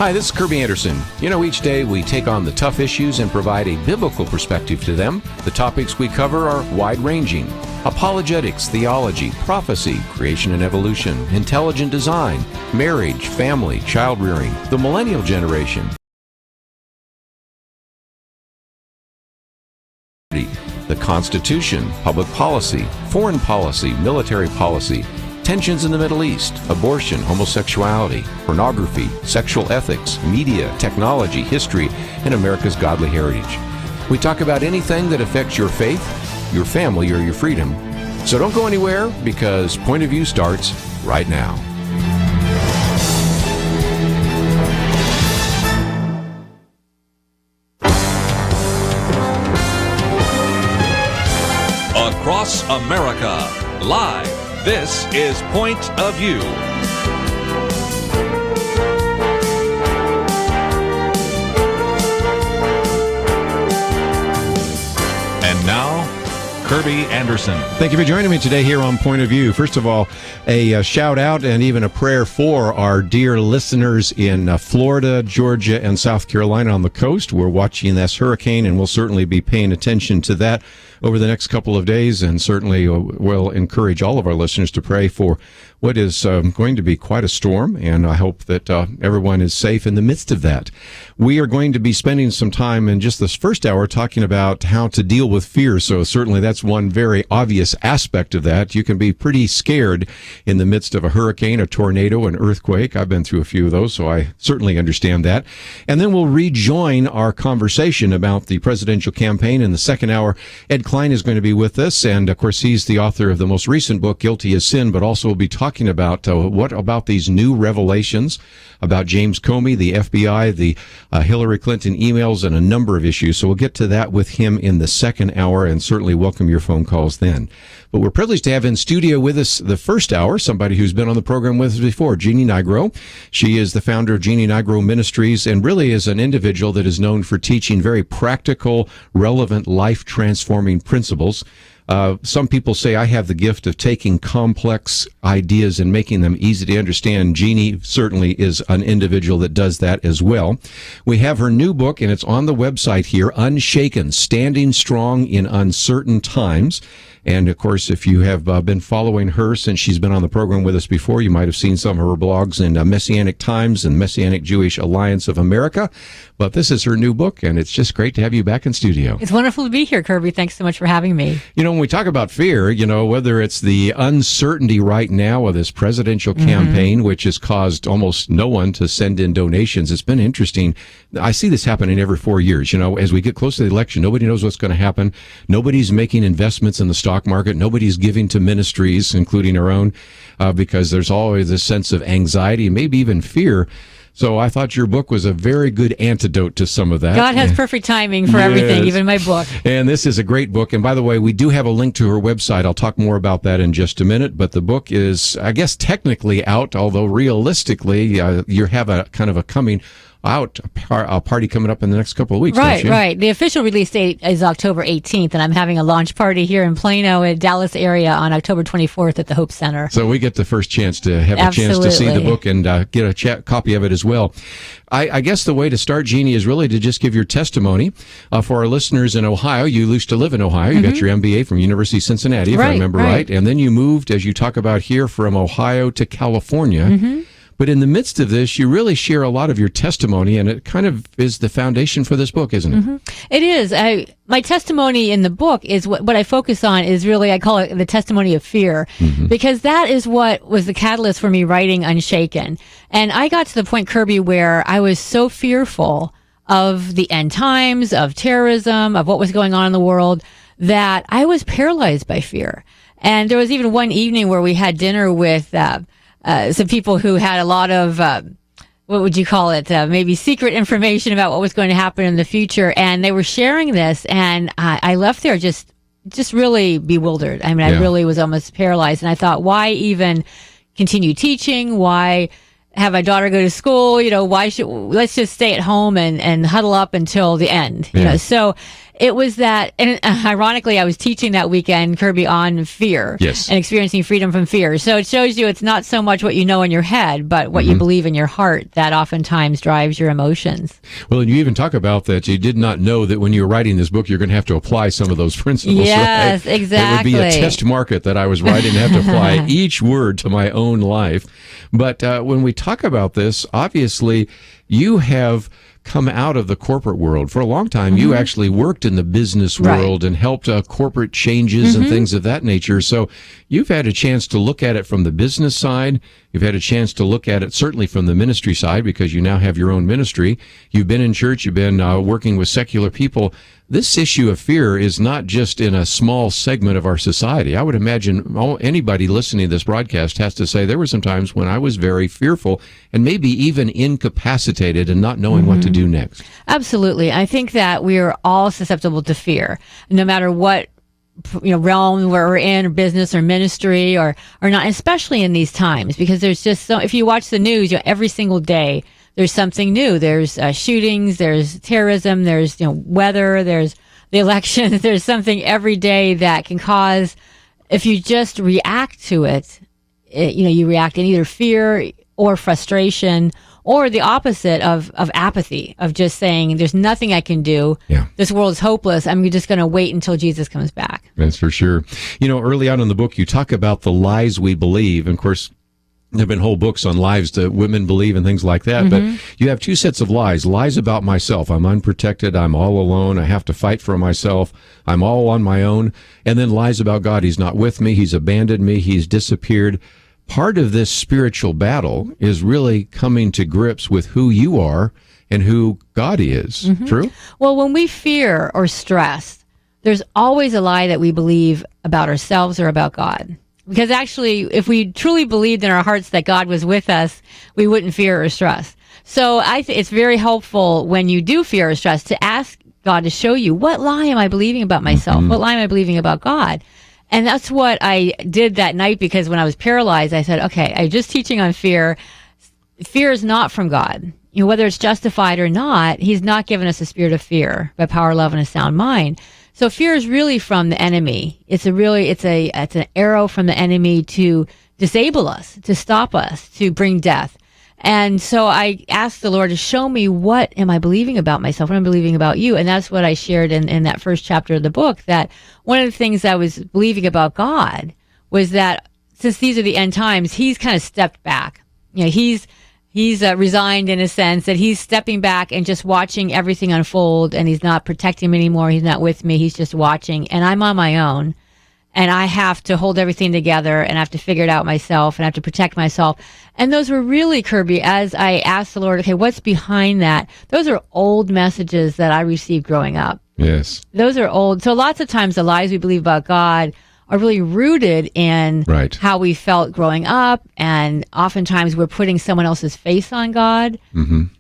Hi, this is Kerby Anderson. You know, each day we take on the tough issues and provide a biblical perspective to them. The topics we cover are wide-ranging: apologetics, theology, prophecy, creation and evolution, intelligent design, marriage, family, child-rearing, the millennial generation, the Constitution, public policy, foreign policy, military policy, tensions in the Middle East, abortion, homosexuality, pornography, sexual ethics, media, technology, history, and America's godly heritage. We talk about anything that affects your faith, your family, or your freedom. So don't go anywhere, because Point of View starts right now. Across America, live. This is Point of View. And now, Kerby Anderson. Thank you for joining me today here on Point of View. First of all, a shout out and even a prayer for our dear listeners in Florida, Georgia, and South Carolina on the coast. We're watching this hurricane, and we'll certainly be paying attention to that over the next couple of days, and certainly will encourage all of our listeners to pray for what is going to be quite a storm, and I hope that everyone is safe in the midst of that. We are going to be spending some time in just this first hour talking about how to deal with fear, so certainly that's one very obvious aspect of that. You can be pretty scared in the midst of a hurricane, a tornado, an earthquake. I've been through a few of those, so I certainly understand that. And then we'll rejoin our conversation about the presidential campaign in the second hour. Ed Klein is going to be with us, and of course he's the author of the most recent book, Guilty as Sin, but also we'll be talking about what about these new revelations about James Comey, the FBI, the Hillary Clinton emails, and a number of issues. So we'll get to that with him in the second hour, and certainly welcome your phone calls then. But we're privileged to have in studio with us the first hour somebody who's been on the program with us before, Jeanne Nigro. She is the founder of Jeanne Nigro Ministries, and really is an individual that is known for teaching very practical, relevant, life-transforming principles. Some people say I have the gift of taking complex ideas and making them easy to understand. Jeanne certainly is an individual that does that as well. We have her new book, and it's on the website here, UNSHAKEN, Standing Strong in Uncertain Times. And, of course, if you have been following her since she's been on the program with us before, you might have seen some of her blogs in Messianic Times and Messianic Jewish Alliance of America. But this is her new book, and it's just great to have you back in studio. It's wonderful to be here, Kerby. Thanks so much for having me. You know, when we talk about fear, you know, whether it's the uncertainty right now of this presidential campaign, which has caused almost no one to send in donations, it's been interesting. I see this happening every 4 years. You know, as we get close to the election, nobody knows what's going to happen. Nobody's making investments in the stock market. Nobody's giving to ministries, including our own, because there's always this sense of anxiety, maybe even fear. So I thought your book was a very good antidote to some of that. God has perfect timing for everything, even my book. And this is a great book. And by the way, we do have a link to her website. I'll talk more about that in just a minute. But the book is, I guess, technically out, although realistically, you have a kind of a coming out, a party coming up in the next couple of weeks. Right, right. The official release date is October 18th, and I'm having a launch party here in Plano, in Dallas area, on October 24th at the Hope Center. So we get the first chance to have a chance to see the book and get a copy of it as well. I guess the way to start, Jeanne, is really to just give your testimony for our listeners in Ohio. You used to live in Ohio. You got your MBA from University of Cincinnati, if I remember right. And then you moved, as you talk about here, from Ohio to California. But in the midst of this, you really share a lot of your testimony, and it kind of is the foundation for this book, isn't it? It is. My testimony in the book is what I focus on is really, I call it the testimony of fear, because that is what was the catalyst for me writing Unshaken. And I got to the point, Kerby, where I was so fearful of the end times, of terrorism, of what was going on in the world, that I was paralyzed by fear. And there was even one evening where we had dinner with some people who had a lot of, what would you call it, maybe secret information about what was going to happen in the future. And they were sharing this, and I left there just really bewildered. I mean, I really was almost paralyzed. And I thought, why even continue teaching? Why have my daughter go to school. Let's just stay at home and huddle up until the end. So it was that, and ironically, I was teaching that weekend, Kerby, on fear and experiencing freedom from fear. So it shows you it's not so much what you know in your head, but what you believe in your heart that oftentimes drives your emotions. Well, and you even talk about that you did not know that when you were writing this book, you're going to have to apply some of those principles. Yes, right? exactly. It would be a test market that I was writing and have to apply each word to my own life. But when we talk about this, obviously, you have come out of the corporate world. For a long time, you actually worked in the business world and helped corporate changes and things of that nature. So you've had a chance to look at it from the business side. You've had a chance to look at it certainly from the ministry side because you now have your own ministry. You've been in church. You've been working with secular people. This issue of fear is not just in a small segment of our society. I would imagine anybody listening to this broadcast has to say there were some times when I was very fearful and maybe even incapacitated and not knowing what to do next. Absolutely. I think that we are all susceptible to fear, no matter what realm where we're in, or business or ministry or not, especially in these times, because there's just so, if you watch the news, every single day, there's something new. There's shootings, there's terrorism, there's weather, there's the elections. There's something every day that can cause, if you just react to it, you react in either fear or frustration, or the opposite of apathy, of just saying, there's nothing I can do. Yeah. This world is hopeless. I'm just going to wait until Jesus comes back. That's for sure. Early on in the book, you talk about the lies we believe. And of course, there have been whole books on lies that women believe and things like that. But you have two sets of lies. Lies about myself. I'm unprotected. I'm all alone. I have to fight for myself. I'm all on my own. And then lies about God. He's not with me. He's abandoned me. He's disappeared. Part of this spiritual battle is really coming to grips with who you are and who God is. True? Well, when we fear or stress, there's always a lie that we believe about ourselves or about God. Because actually, if we truly believed in our hearts that God was with us, we wouldn't fear or stress. So it's very helpful when you do fear or stress to ask God to show you, what lie am I believing about myself? What lie am I believing about God? And that's what I did that night, because when I was paralyzed, I said, okay, I'm just teaching on fear. Fear is not from God. Whether it's justified or not, he's not given us a spirit of fear, but power, love, and a sound mind. So fear is really from the enemy. It's an arrow from the enemy to disable us, to stop us, to bring death. And so I asked the Lord to show me, what am I believing about myself? What am I believing about you? And that's what I shared in that first chapter of the book, that one of the things I was believing about God was that since these are the end times, he's kind of stepped back. He's resigned in a sense, that he's stepping back and just watching everything unfold, and he's not protecting me anymore. He's not with me. He's just watching, and I'm on my own, and I have to hold everything together, and I have to figure it out myself, and I have to protect myself. And those were really, Kerby, as I asked the Lord, okay, what's behind that? Those are old messages that I received growing up. Yes. Those are old. So lots of times the lies we believe about God are really rooted in how we felt growing up, and oftentimes we're putting someone else's face on God.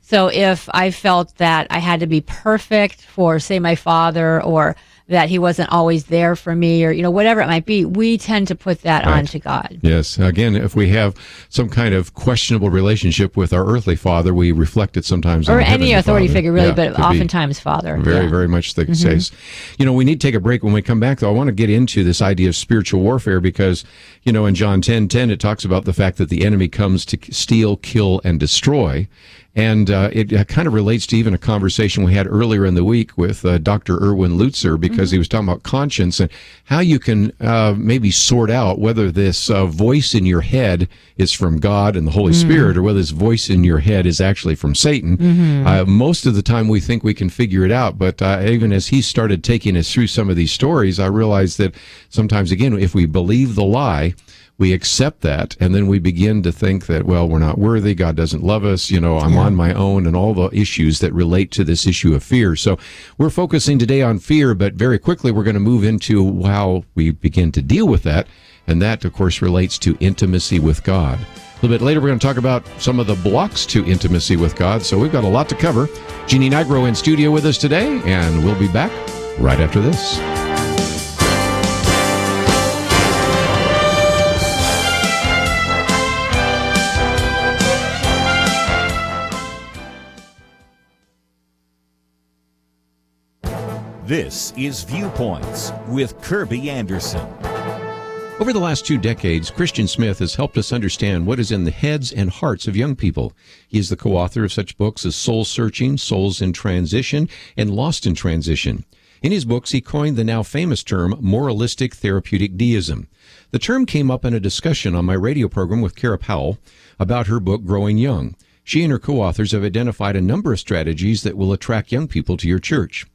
So if I felt that I had to be perfect for, say, my father, or that he wasn't always there for me, or whatever it might be, we tend to put that onto God. Yes. Again, if we have some kind of questionable relationship with our earthly father, we reflect it sometimes on or any authority father. figure, really, but oftentimes father. Very much the case. We need to take a break. When we come back, though, I want to get into this idea of spiritual warfare, because in John 10:10 it talks about the fact that the enemy comes to steal, kill, and destroy. And it kind of relates to even a conversation we had earlier in the week with Dr. Erwin Lutzer, because he was talking about conscience and how you can maybe sort out whether this voice in your head is from God and the Holy Spirit, or whether this voice in your head is actually from Satan. Most of the time we think we can figure it out, but even as he started taking us through some of these stories, I realized that sometimes, again, if we believe the lie, we accept that, and then we begin to think that, well, we're not worthy, God doesn't love us, I'm on my own, and all the issues that relate to this issue of fear. So we're focusing today on fear, but very quickly we're going to move into how we begin to deal with that, and that, of course, relates to intimacy with God. A little bit later, we're going to talk about some of the blocks to intimacy with God, so we've got a lot to cover. Jeanne Nigro in studio with us today, and we'll be back right after this. This is Viewpoints with Kerby Anderson. Over the last 2 decades, Christian Smith has helped us understand what is in the heads and hearts of young people. He is the co-author of such books as Soul Searching, Souls in Transition, and Lost in Transition. In his books, he coined the now famous term moralistic therapeutic deism. The term came up in a discussion on my radio program with Kara Powell about her book, Growing Young. She and her co-authors have identified a number of strategies that will attract young people to your church.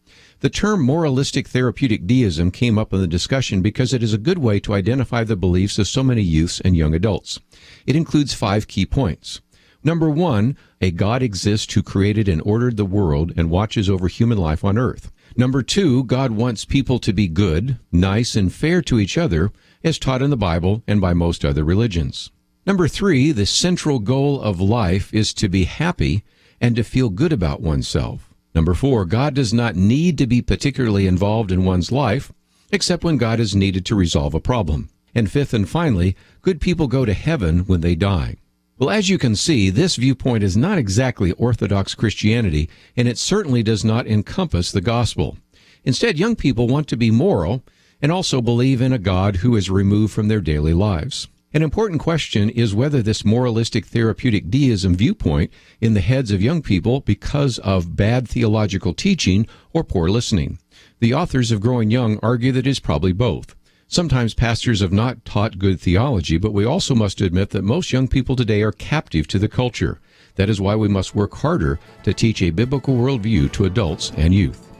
The term moralistic therapeutic deism came up in the discussion because it is a good way to identify the beliefs of so many youths and young adults. It includes 5 key points. Number 1, a God exists who created and ordered the world and watches over human life on earth. Number 2, God wants people to be good, nice, and fair to each other, as taught in the Bible and by most other religions. Number 3, the central goal of life is to be happy and to feel good about oneself. Number 4, God does not need to be particularly involved in one's life, except when God is needed to resolve a problem. And 5th and finally, good people go to heaven when they die. Well, as you can see, this viewpoint is not exactly Orthodox Christianity, and it certainly does not encompass the gospel. Instead, young people want to be moral and also believe in a God who is removed from their daily lives. An important question is whether this moralistic therapeutic deism viewpoint in the heads of young people because of bad theological teaching or poor listening. The authors of Growing Young argue that it is probably both. Sometimes pastors have not taught good theology, but we also must admit that most young people today are captive to the culture. That is why we must work harder to teach a biblical worldview to adults and youth.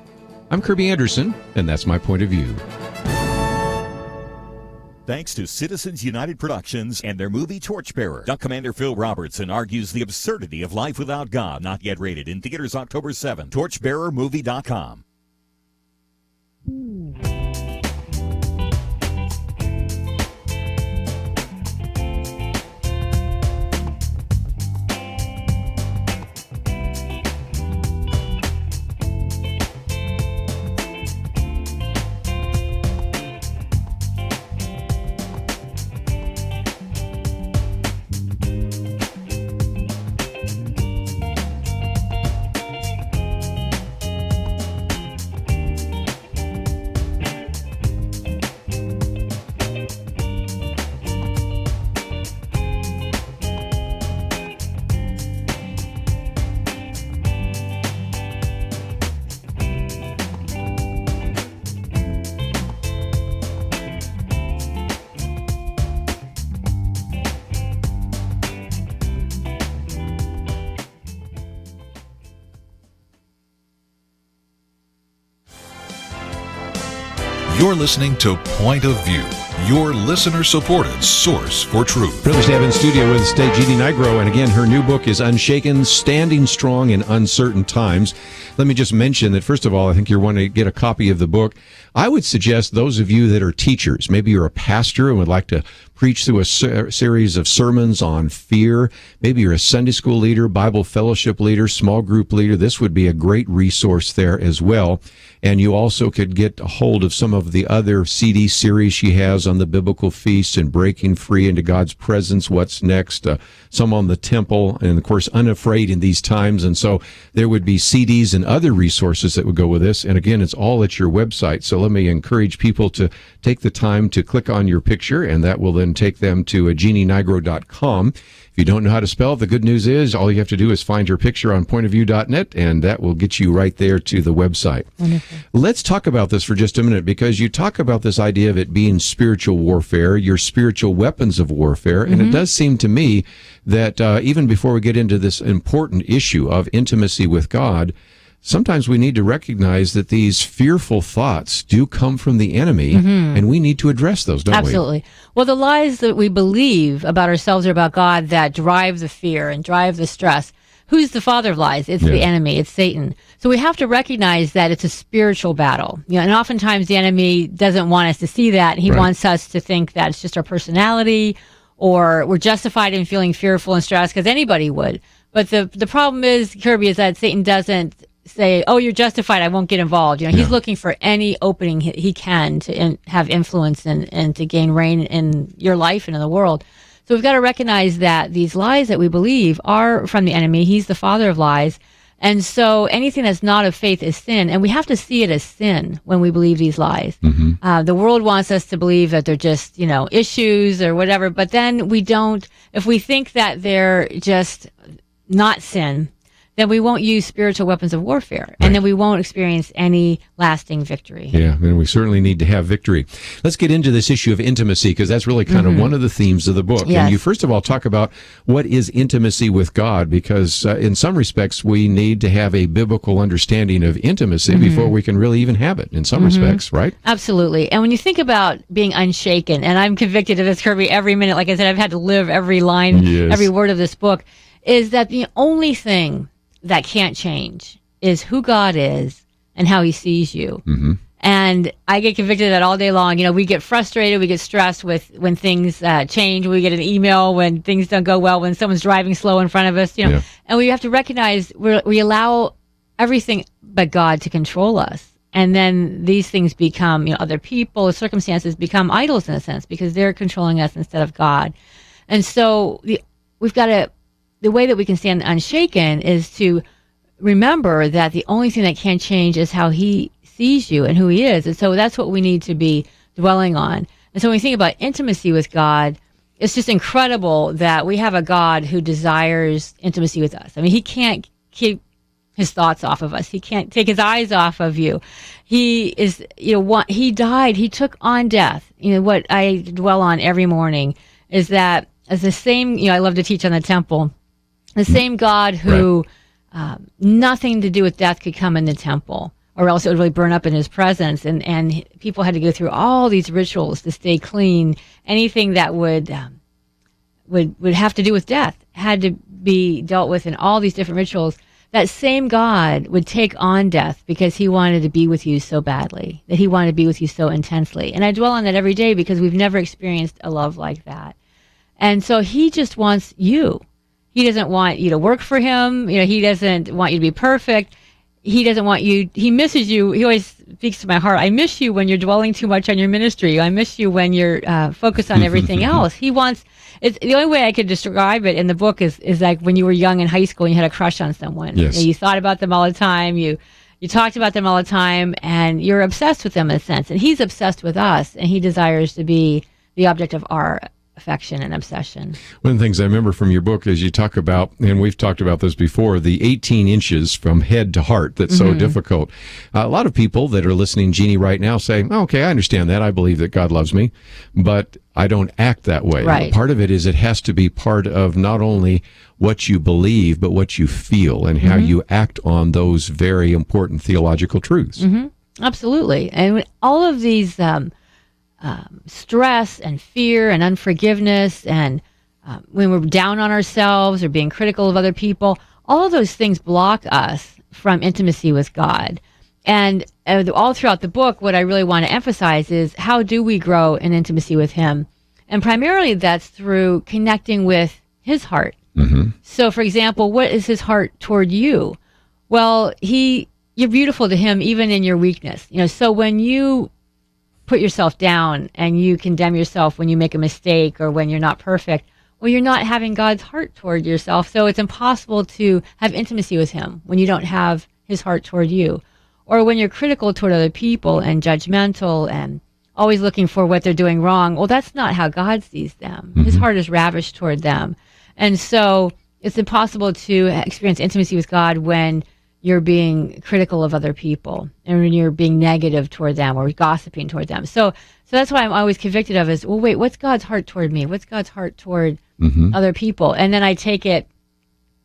I'm Kerby Anderson, and that's my point of view. Thanks to Citizens United Productions and their movie Torchbearer. Duck Commander Phil Robertson argues the absurdity of life without God. Not yet rated. In theaters October 7. TorchbearerMovie.com. You're listening to Point of View, your listener-supported source for truth. Privileged to have in studio with us today Jeanne Nigro, and again, her new book is Unshaken, Standing Strong in Uncertain Times. Let me just mention that, first of all, I think you're wanting to get a copy of the book. I would suggest those of you that are teachers, maybe you're a pastor and would like to preach through a series of sermons on fear. Maybe you're a Sunday school leader, Bible fellowship leader, small group leader. This would be a great resource there as well. And you also could get a hold of some of the other CD series she has on the biblical feasts and breaking free into God's presence, what's next, some on the temple, and of course, unafraid in these times. And so there would be CDs and other resources that would go with this. And again, it's all at your website. So let me encourage people to take the time to click on your picture, and that will then take them to JeanneNigro.com. If you don't know how to spell, the good news is all you have to do is find your picture on pointofview.net, and that will get you right there to the website. Wonderful. Let's talk about this for just a minute, because you talk about this idea of it being spiritual warfare, your spiritual weapons of warfare, and it does seem to me that even before we get into this important issue of intimacy with God, sometimes we need to recognize that these fearful thoughts do come from the enemy, and we need to address those, don't we? Absolutely. Well, the lies that we believe about ourselves or about God that drive the fear and drive the stress, who's the father of lies? It's the enemy. It's Satan. So we have to recognize that it's a spiritual battle. You know, and oftentimes the enemy doesn't want us to see that. He wants us to think that it's just our personality, or we're justified in feeling fearful and stressed, because anybody would. But the problem is, Kerby, is that Satan doesn't say, oh, you're justified, I won't get involved. You know, he's looking for any opening he can to have influence and to gain reign in your life and in the world. So we've got to recognize that these lies that we believe are from the enemy. He's the father of lies. And so anything that's not of faith is sin, and we have to see it as sin when we believe these lies. The world wants us to believe that they're just, issues or whatever, but then we don't. If we think that they're just not sin, then we won't use spiritual weapons of warfare, and then we won't experience any lasting victory. Yeah, and we certainly need to have victory. Let's get into this issue of intimacy, because that's really kind of one of the themes of the book. Yes. And you first of all talk about what is intimacy with God, because in some respects we need to have a biblical understanding of intimacy before we can really even have it in some respects, right? Absolutely. And when you think about being unshaken, and I'm convicted of this, Kerby, every minute, like I said, I've had to live every line, every word of this book, is that the only thing that can't change is who God is and how he sees you. And I get convicted of that all day long. We get frustrated, we get stressed when things change. We get an email when things don't go well, when someone's driving slow in front of us, and we have to recognize we allow everything but God to control us. And then these things become, other people, circumstances become idols in a sense, because they're controlling us instead of God. And so the way that we can stand unshaken is to remember that the only thing that can change is how he sees you and who he is. And so that's what we need to be dwelling on. And so when we think about intimacy with God, it's just incredible that we have a God who desires intimacy with us. I mean, he can't keep his thoughts off of us. He can't take his eyes off of you. He is, he died, he took on death. What I dwell on every morning is that as the same, I love to teach on the temple, the same God who nothing to do with death could come in the temple, or else it would really burn up in his presence. And people had to go through all these rituals to stay clean. Anything that would have to do with death had to be dealt with in all these different rituals. That same God would take on death because he wanted to be with you so badly, that he wanted to be with you so intensely. And I dwell on that every day because we've never experienced a love like that. And so he just wants you. He doesn't want you to work for him. He doesn't want you to be perfect. He doesn't want you. He misses you. He always speaks to my heart. I miss you when you're dwelling too much on your ministry. I miss you when you're focused on everything else. He wants. It's the only way I could describe it in the book is like when you were young in high school and you had a crush on someone. Yes. You thought about them all the time. You talked about them all the time, and you're obsessed with them in a sense. And he's obsessed with us, and he desires to be the object of our affection and obsession. One of the things I remember from your book is you talk about, and we've talked about this before, the 18 inches from head to heart that's so difficult. A lot of people that are listening, Jeannie, right now say, okay, I understand that. I believe that God loves me, but I don't act that way. Right. Part of it is it has to be part of not only what you believe, but what you feel and how you act on those very important theological truths. Absolutely. And all of these stress and fear and unforgiveness and when we're down on ourselves or being critical of other people, all of those things block us from intimacy with God. And all throughout the book, what I really want to emphasize is how do we grow in intimacy with him? And primarily that's through connecting with his heart. So, for example, what is his heart toward you? Well, you're beautiful to him even in your weakness. So when you put yourself down and you condemn yourself when you make a mistake or when you're not perfect, well, you're not having God's heart toward yourself. So it's impossible to have intimacy with him when you don't have his heart toward you. Or when you're critical toward other people and judgmental and always looking for what they're doing wrong, well, that's not how God sees them. His heart is ravished toward them. And so it's impossible to experience intimacy with God when you're being critical of other people and when you're being negative toward them or gossiping toward them. So that's why I'm always convicted of is, well, wait, what's God's heart toward me? What's God's heart toward other people? And then I take it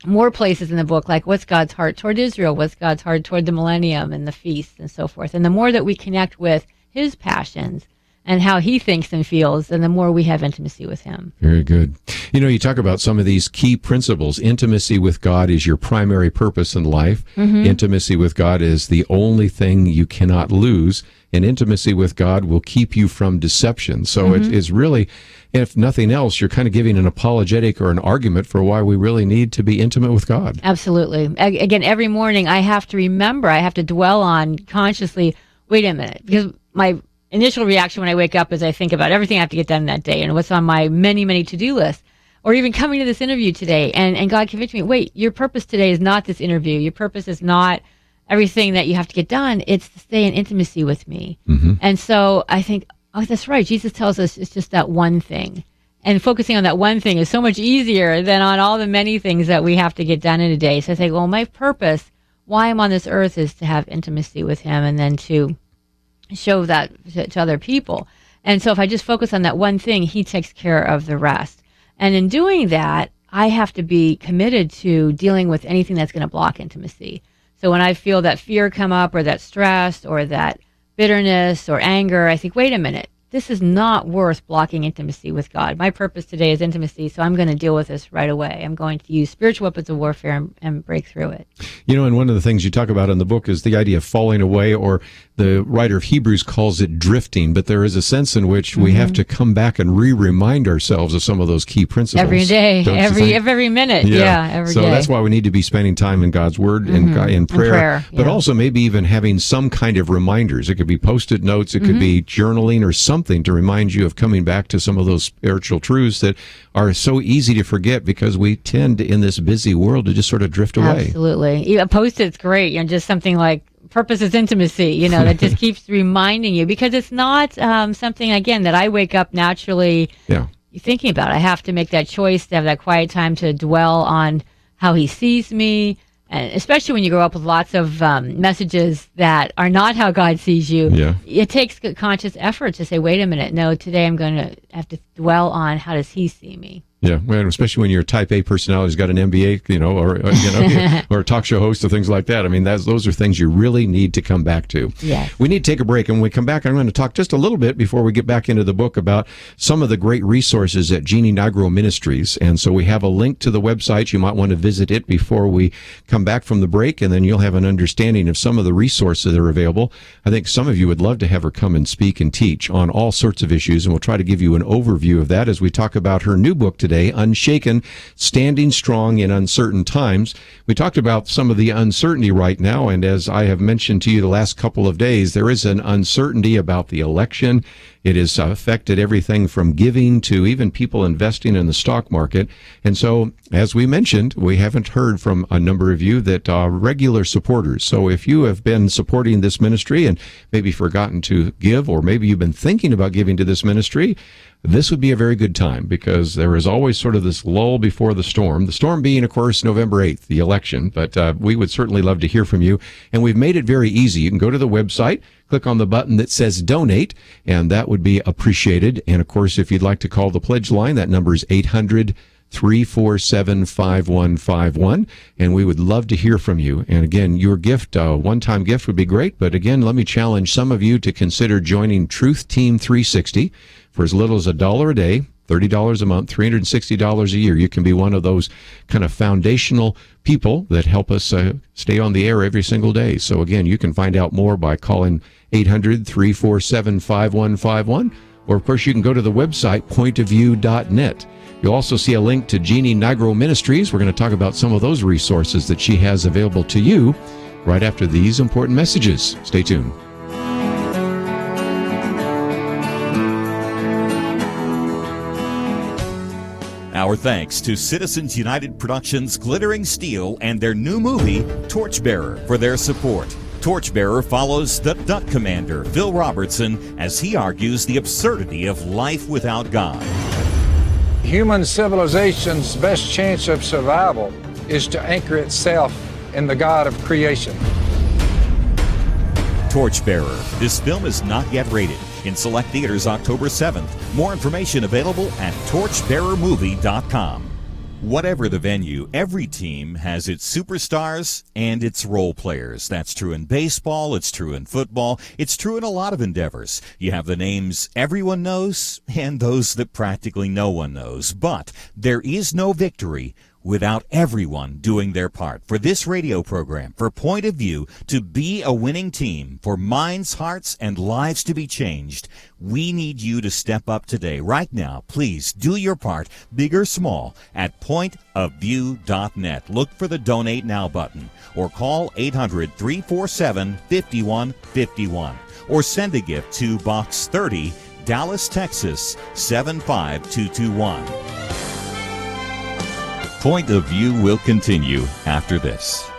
more places in the book, like what's God's heart toward Israel? What's God's heart toward the millennium and the feasts and so forth? And the more that we connect with his passions and how he thinks and feels, and the more we have intimacy with him. Very good. You talk about some of these key principles. Intimacy with God is your primary purpose in life. Intimacy with God is the only thing you cannot lose. And intimacy with God will keep you from deception. So it's really, if nothing else, you're kind of giving an apologetic or an argument for why we really need to be intimate with God. Absolutely. Again, every morning I have to remember, I have to dwell on consciously, wait a minute, because my initial reaction when I wake up is I think about everything I have to get done that day and what's on my many, many to-do list. or even coming to this interview today, and God convicted me, wait, your purpose today is not this interview. Your purpose is not everything that you have to get done. It's to stay in intimacy with me. And so I think, oh, that's right. Jesus tells us it's just that one thing. And focusing on that one thing is so much easier than on all the many things that we have to get done in a day. So I think, well, my purpose, why I'm on this earth, is to have intimacy with him and then to show that to other people. And so if I just focus on that one thing, he takes care of the rest. And in doing that, I have to be committed to dealing with anything that's going to block intimacy. So when I feel that fear come up, or that stress, or that bitterness or anger, I think, wait a minute, this is not worth blocking intimacy with God. My purpose today is intimacy, so I'm going to deal with this right away. I'm going to use spiritual weapons of warfare and break through it. You know, and one of the things you talk about in the book is the idea of falling away, or the writer of Hebrews calls it drifting, but there is a sense in which we have to come back and remind ourselves of some of those key principles. Every day, every minute, every day. So that's why we need to be spending time in God's Word and in prayer, but also maybe even having some kind of reminders. It could be Post-it notes, it could be journaling or something to remind you of coming back to some of those spiritual truths that are so easy to forget because we tend in this busy world to just sort of drift away. Absolutely. A Post-it's great, just something like purpose is intimacy, that just keeps reminding you, because it's not something, again, that I wake up naturally thinking about. I have to make that choice to have that quiet time to dwell on how he sees me. And especially when you grow up with lots of messages that are not how God sees you, it takes conscious effort to say, wait a minute, no, today I'm going to have to dwell on how does he see me. Yeah, well, especially when you're a type A personality who's got an MBA, or a talk show host or things like that. I mean, those are things you really need to come back to. Yes. We need to take a break, and when we come back, I'm going to talk just a little bit before we get back into the book about some of the great resources at Jeanne Nigro Ministries. And so we have a link to the website. You might want to visit it before we come back from the break, and then you'll have an understanding of some of the resources that are available. I think some of you would love to have her come and speak and teach on all sorts of issues, and we'll try to give you an overview of that as we talk about her new book today, Unshaken, Standing Strong in Uncertain Times. We talked about some of the uncertainty right now, and as I have mentioned to you the last couple of days, there is an uncertainty about the election. It has affected everything from giving to even people investing in the stock market. And so, as we mentioned, we haven't heard from a number of you that are regular supporters. So if you have been supporting this ministry and maybe forgotten to give, or maybe you've been thinking about giving to this ministry, this would be a very good time, because there is always sort of this lull before the storm. The storm being, of course, November 8th, the election. But we would certainly love to hear from you. And we've made it very easy. You can go to the website, click on the button that says donate, and that would be appreciated. And, of course, if you'd like to call the pledge line, that number is 800-347-5151, and we would love to hear from you. And again, your gift, one-time gift would be great, but again, let me challenge some of you to consider joining Truth Team 360 for as little as $1 a day, $30 a month, $360 a year. You can be one of those kind of foundational people that help us stay on the air every single day. So again, you can find out more by calling 800-347-5151, or of course you can go to the website pointofview.net. You'll also see a link to Jeanne Nigro Ministries. We're going to talk about some of those resources that she has available to you right after these important messages. Stay tuned. Our thanks to Citizens United Productions Glittering Steel and their new movie, Torchbearer, for their support. Torchbearer follows the Duck Commander, Phil Robertson, as he argues the absurdity of life without God. Human civilization's best chance of survival is to anchor itself in the God of creation. Torchbearer. This film is not yet rated. In select theaters October 7th. More information available at torchbearermovie.com. Whatever the venue, every team has its superstars and its role players. That's true in baseball, it's true in football, it's true in a lot of endeavors. You have the names everyone knows and those that practically no one knows. But there is no victory without everyone doing their part. For this radio program, for Point of View to be a winning team, for minds, hearts, and lives to be changed, we need you to step up today. Right now, please do your part, big or small, at pointofview.net. Look for the Donate Now button, or call 800-347-5151, or send a gift to Box 30, Dallas, Texas, 75221. Point of View will continue after this.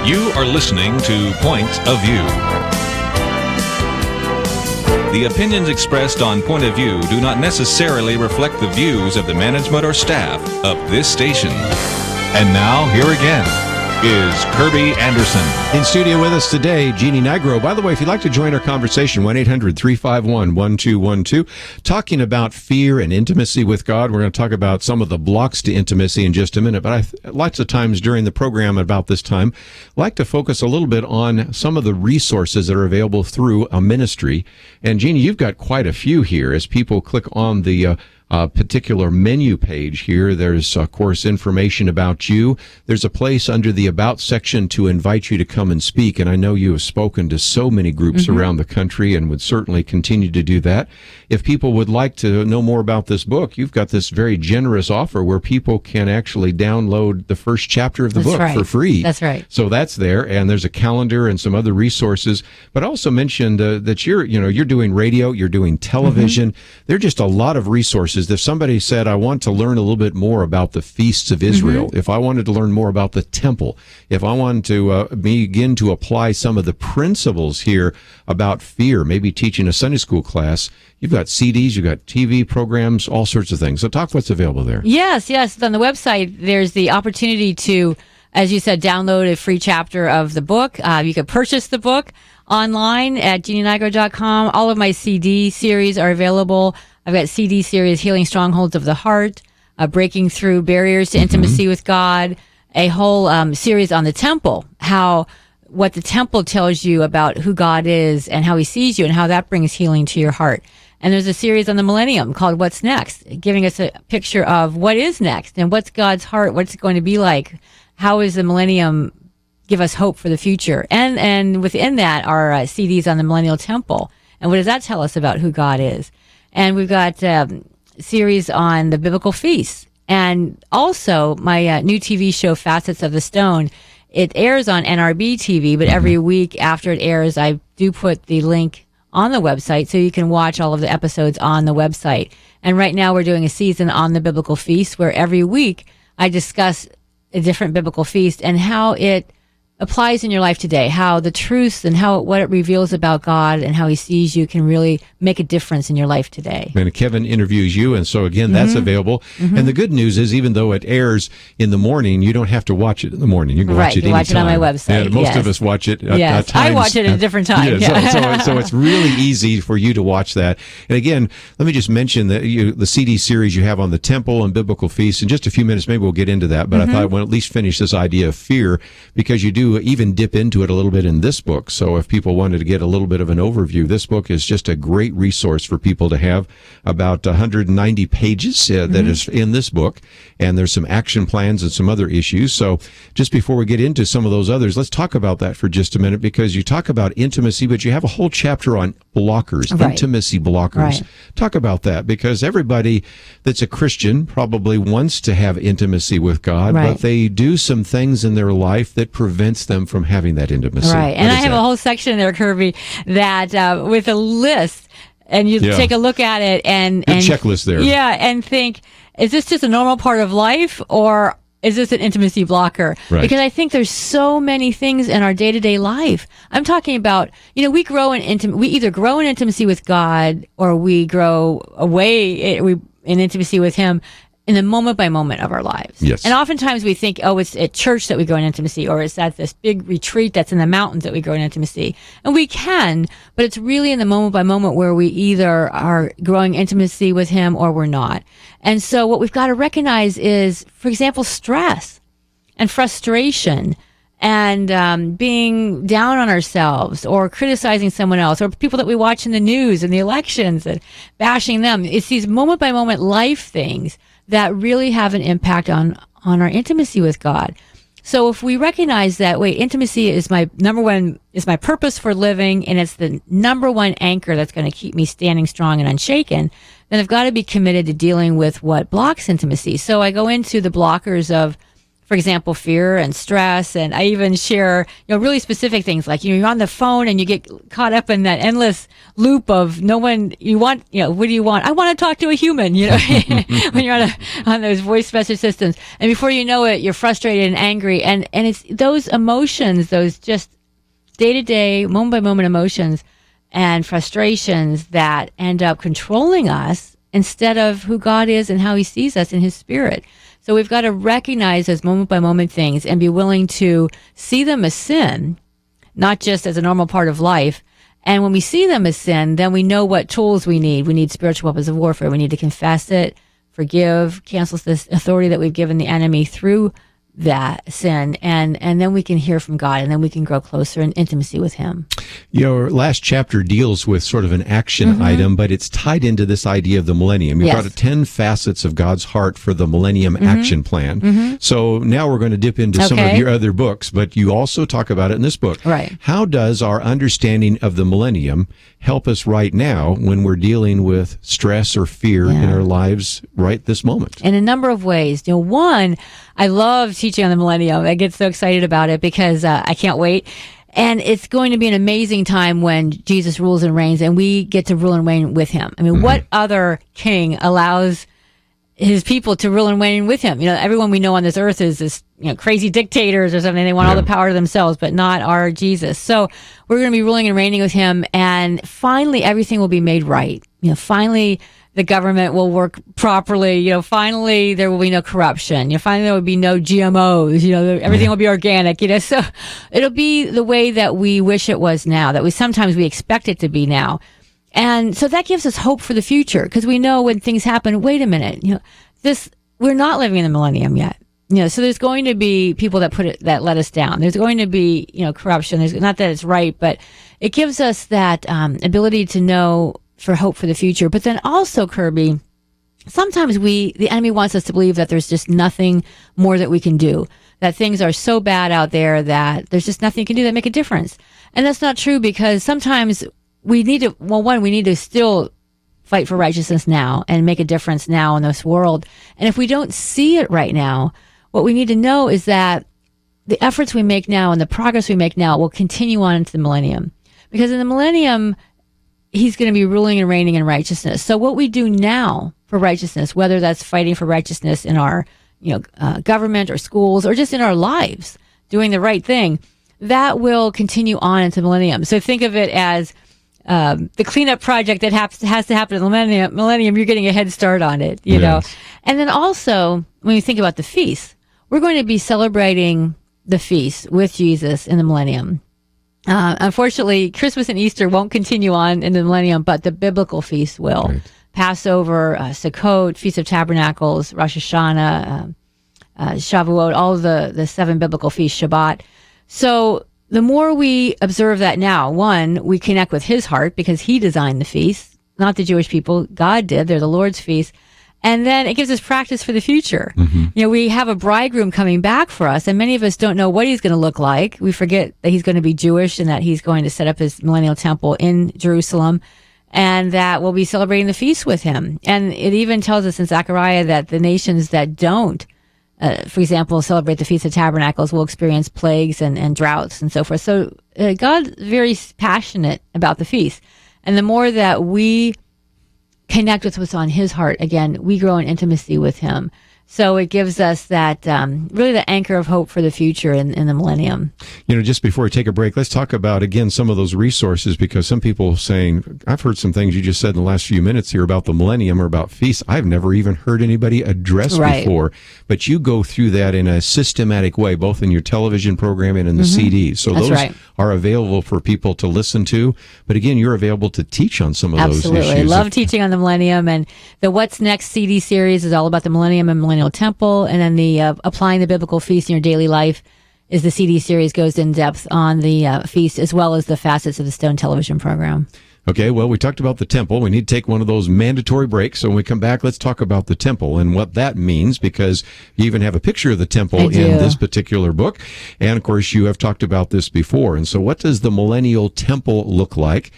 You are listening to Point of View. The opinions expressed on Point of View do not necessarily reflect the views of the management or staff of this station. And now, here again is Kerby Anderson. In studio with us today, Jeanne Nigro. By the way, if you'd like to join our conversation, 1-800-351-1212, talking about fear and intimacy with God. We're going to talk about some of the blocks to intimacy in just a minute, but lots of times during the program about this time, I like to focus a little bit on some of the resources that are available through a ministry. And Jeanne, you've got quite a few here as people click on the particular menu page here, there's, of course, information about you. There's a place under the About section to invite you to come and speak, and I know you have spoken to so many groups around the country and would certainly continue to do that. If people would like to know more about this book, you've got this very generous offer where people can actually download the first chapter of the book for free. That's right. So that's there, and there's a calendar and some other resources. But also mentioned that you're doing radio, you're doing television. There are just a lot of resources. If somebody said, I want to learn a little bit more about the feasts of Israel, if I wanted to learn more about the temple, if I wanted to begin to apply some of the principles here about fear, maybe teaching a Sunday school class, you've got CDs, you've got TV programs, all sorts of things. So talk what's available there. Yes. On the website, there's the opportunity to, as you said, download a free chapter of the book. You can purchase the book online at JeanneNigro.com. All of my CD series are available. I've got CD series, Healing Strongholds of the Heart, Breaking Through Barriers to Intimacy with God, a whole series on the temple, what the temple tells you about who God is and how he sees you and how that brings healing to your heart. And there's a series on the millennium called What's Next, giving us a picture of what is next and what's God's heart, what's it going to be like, how is the millennium give us hope for the future. And within that are CDs on the millennial temple. And what does that tell us about who God is? And we've got series on the biblical feasts. And also my new TV show, Facets of the Stone. It airs on NRB TV, but every week after it airs, I do put the link on the website so you can watch all of the episodes on the website. And right now we're doing a season on the biblical feast where every week I discuss a different biblical feast and how it applies in your life today, how the truths and what it reveals about God and how he sees you can really make a difference in your life today. And Kevin interviews you, and so again, that's available. And the good news is, even though it airs in the morning, you don't have to watch it in the morning. You can watch it anytime. Watch it on my website. And most of us watch it at times. I watch it at a different time. So it's really easy for you to watch that. And again, let me just mention that the CD series you have on the temple and biblical feasts. In just a few minutes, maybe we'll get into that, but I thought I would at least finish this idea of fear, because you do even dip into it a little bit in this book. So if people wanted to get a little bit of an overview, this book is just a great resource for people to have. About 190 pages that is in this book, and there's some action plans and some other issues. So just before we get into some of those others, let's talk about that for just a minute, because you talk about intimacy, but you have a whole chapter on blockers, intimacy blockers. Talk about that, because everybody that's a Christian probably wants to have intimacy with God, but they do some things in their life that prevents them from having that intimacy. Right. And I have a whole section there, Kerby, that with a list, and you take a look at it and checklist there. Yeah, and think, is this just a normal part of life, or is this an intimacy blocker? Right. Because I think there's so many things in our day-to-day life. I'm talking about, we either grow in intimacy with God, or we grow away in intimacy with him in the moment by moment of our lives. Yes. And oftentimes we think, it's at church that we grow in intimacy, or it's at this big retreat that's in the mountains that we grow in intimacy. And we can, but it's really in the moment by moment where we either are growing intimacy with him or we're not. And so what we've got to recognize is, for example, stress and frustration and being down on ourselves, or criticizing someone else, or people that we watch in the news and the elections and bashing them. It's these moment by moment life things that really have an impact on our intimacy with God. So if we recognize that, intimacy is my my purpose for living, and it's the number one anchor that's going to keep me standing strong and unshaken, then I've got to be committed to dealing with what blocks intimacy. So I go into the blockers of, for example, fear and stress, and I even share, really specific things like, you're on the phone and you get caught up in that endless loop of what do you want? I want to talk to a human, when you're on those voice message systems. And before you know it, you're frustrated and angry. And it's those emotions, those just day-to-day, moment-by-moment emotions and frustrations that end up controlling us instead of who God is and how he sees us in his spirit. So we've got to recognize those moment-by-moment things and be willing to see them as sin, not just as a normal part of life. And when we see them as sin, then we know what tools we need. We need spiritual weapons of warfare. We need to confess it, forgive, cancel this authority that we've given the enemy through that sin, and then we can hear from God, and then we can grow closer in intimacy with Him. Your last chapter deals with sort of an action item, but it's tied into this idea of the millennium. You've got 10 facets of God's heart for the millennium action plan. So now we're going to dip into some of your other books, but you also talk about it in this book. Right. How does our understanding of the millennium help us right now when we're dealing with stress or fear in our lives right this moment? In a number of ways. One, I love teaching on the millennium. I get so excited about it because I can't wait. And it's going to be an amazing time when Jesus rules and reigns, and we get to rule and reign with Him. I mean, what other king allows his people to rule and reign with Him? Everyone we know on this earth is this, crazy dictators or something. They want all the power to themselves, but not our Jesus. So we're going to be ruling and reigning with Him, and finally everything will be made right. Finally the government will work properly. Finally there will be no corruption. Finally there will be no GMOs. Everything will be organic. So it'll be the way that we wish it was now, that we sometimes expect it to be now. And so that gives us hope for the future, because we know when things happen, wait a minute, we're not living in the millennium yet. So there's going to be people that let us down. There's going to be, corruption. There's not that it's right, but it gives us that ability to know for hope for the future. But then also, Kerby, sometimes the enemy wants us to believe that there's just nothing more that we can do, that things are so bad out there that there's just nothing you can do that make a difference. And that's not true, because sometimes we need to still fight for righteousness now and make a difference now in this world. And if we don't see it right now, what we need to know is that the efforts we make now and the progress we make now will continue on into the millennium. Because in the millennium, He's going to be ruling and reigning in righteousness. So what we do now for righteousness, whether that's fighting for righteousness in our government or schools or just in our lives, doing the right thing, that will continue on into the millennium. So think of it as the cleanup project that has to happen in the millennium. You're getting a head start on it, know. And then also, when you think about the feast, we're going to be celebrating the feast with Jesus in the millennium. Unfortunately, Christmas and Easter won't continue on in the millennium, but the biblical feasts will. Right. Passover, Sukkot, Feast of Tabernacles, Rosh Hashanah, Shavuot, all of the 7 biblical feasts, Shabbat. So the more we observe that now, one, we connect with His heart because He designed the feast, not the Jewish people. God did. They're the Lord's feast. And then it gives us practice for the future. We have a bridegroom coming back for us, and many of us don't know what He's going to look like. We forget that He's going to be Jewish and that He's going to set up His millennial temple in Jerusalem, and that we'll be celebrating the feast with Him. And it even tells us in Zechariah that the nations that don't, for example, celebrate the Feast of Tabernacles will experience plagues and droughts and so forth. So God's very passionate about the feast. And the more that we connect with what's on His heart, again, we grow in intimacy with Him. So it gives us that really the anchor of hope for the future in the millennium. Just before we take a break, let's talk about, again, some of those resources, because some people are saying, I've heard some things you just said in the last few minutes here about the millennium or about feasts I've never even heard anybody address before. But you go through that in a systematic way, both in your television program and in the CDs. So those are available for people to listen to. But again, you're available to teach on some of those issues. Absolutely. I love teaching on the millennium. And the What's Next CD series is all about the millennium and millennial temple. And then the Applying the Biblical Feast in Your Daily Life is the CD series, goes in depth on the feast as well as the facets of the Stone television program. Okay, well, we talked about the temple. We need to take one of those mandatory breaks. So when we come back, let's talk about the temple and what that means, because you even have a picture of the temple in this particular book. And, of course, you have talked about this before. And so what does the millennial temple look like?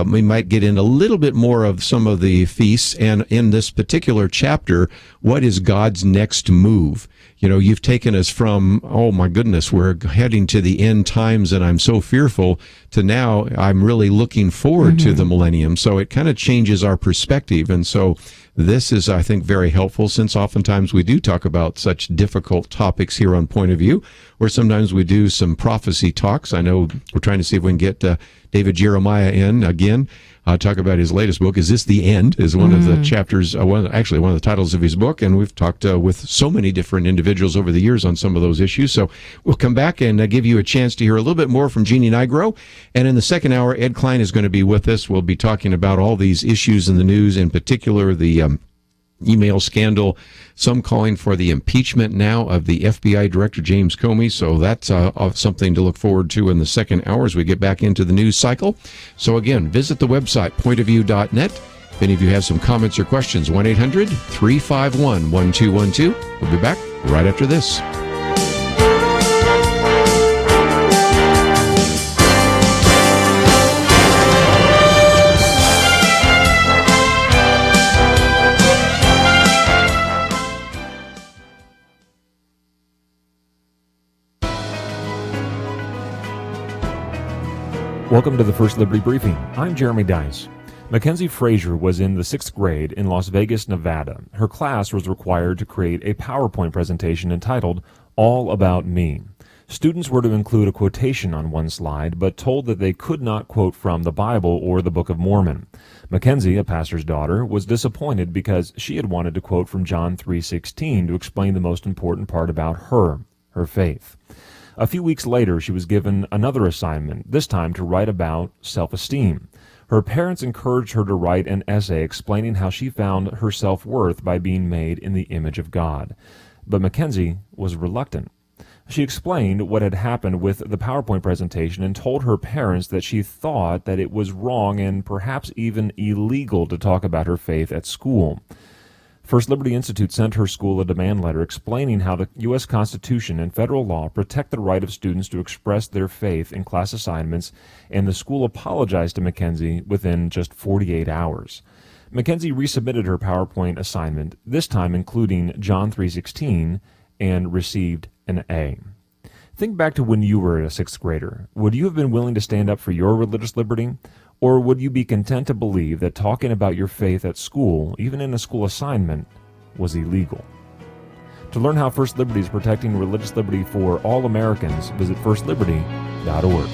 We might get in a little bit more of some of the feasts. And in this particular chapter, what is God's next move? You've taken us from, oh my goodness, we're heading to the end times and I'm so fearful, to now I'm really looking forward to the millennium. So it kind of changes our perspective. And so this is, I think, very helpful, since oftentimes we do talk about such difficult topics here on Point of View, or sometimes we do some prophecy talks. I know we're trying to see if we can get David Jeremiah in again. Talk about his latest book. Is This the End? Is one of the chapters, one of the titles of his book. And we've talked with so many different individuals over the years on some of those issues. So we'll come back and give you a chance to hear a little bit more from Jeanne Nigro. And in the second hour, Ed Klein is going to be with us. We'll be talking about all these issues in the news, in particular the email scandal, some calling for the impeachment now of the FBI Director James Comey. So that's something to look forward to in the second hour as we get back into the news cycle. So again, visit the website, pointofview.net. If any of you have some comments or questions, 1-800-351-1212. We'll be back right after this. Welcome to the First Liberty Briefing. I'm Jeremy Dice. Mackenzie Frazier was in the 6th grade in Las Vegas, Nevada. Her class was required to create a PowerPoint presentation entitled All About Me. Students were to include a quotation on one slide, but told that they could not quote from the Bible or the Book of Mormon. Mackenzie, a pastor's daughter, was disappointed because she had wanted to quote from John 3:16 to explain the most important part about her faith. A few weeks later, she was given another assignment, this time to write about self-esteem. Her parents encouraged her to write an essay explaining how she found her self-worth by being made in the image of God. But Mackenzie was reluctant. She explained what had happened with the PowerPoint presentation and told her parents that she thought that it was wrong and perhaps even illegal to talk about her faith at school. First Liberty Institute sent her school a demand letter explaining how the U.S. Constitution and federal law protect the right of students to express their faith in class assignments, and the school apologized to Mackenzie within just 48 hours. Mackenzie resubmitted her PowerPoint assignment, this time including John 3:16, and received an A. Think back to when you were a 6th grader. Would you have been willing to stand up for your religious liberty? Or would you be content to believe that talking about your faith at school, even in a school assignment, was illegal? To learn how First Liberty is protecting religious liberty for all Americans, visit firstliberty.org.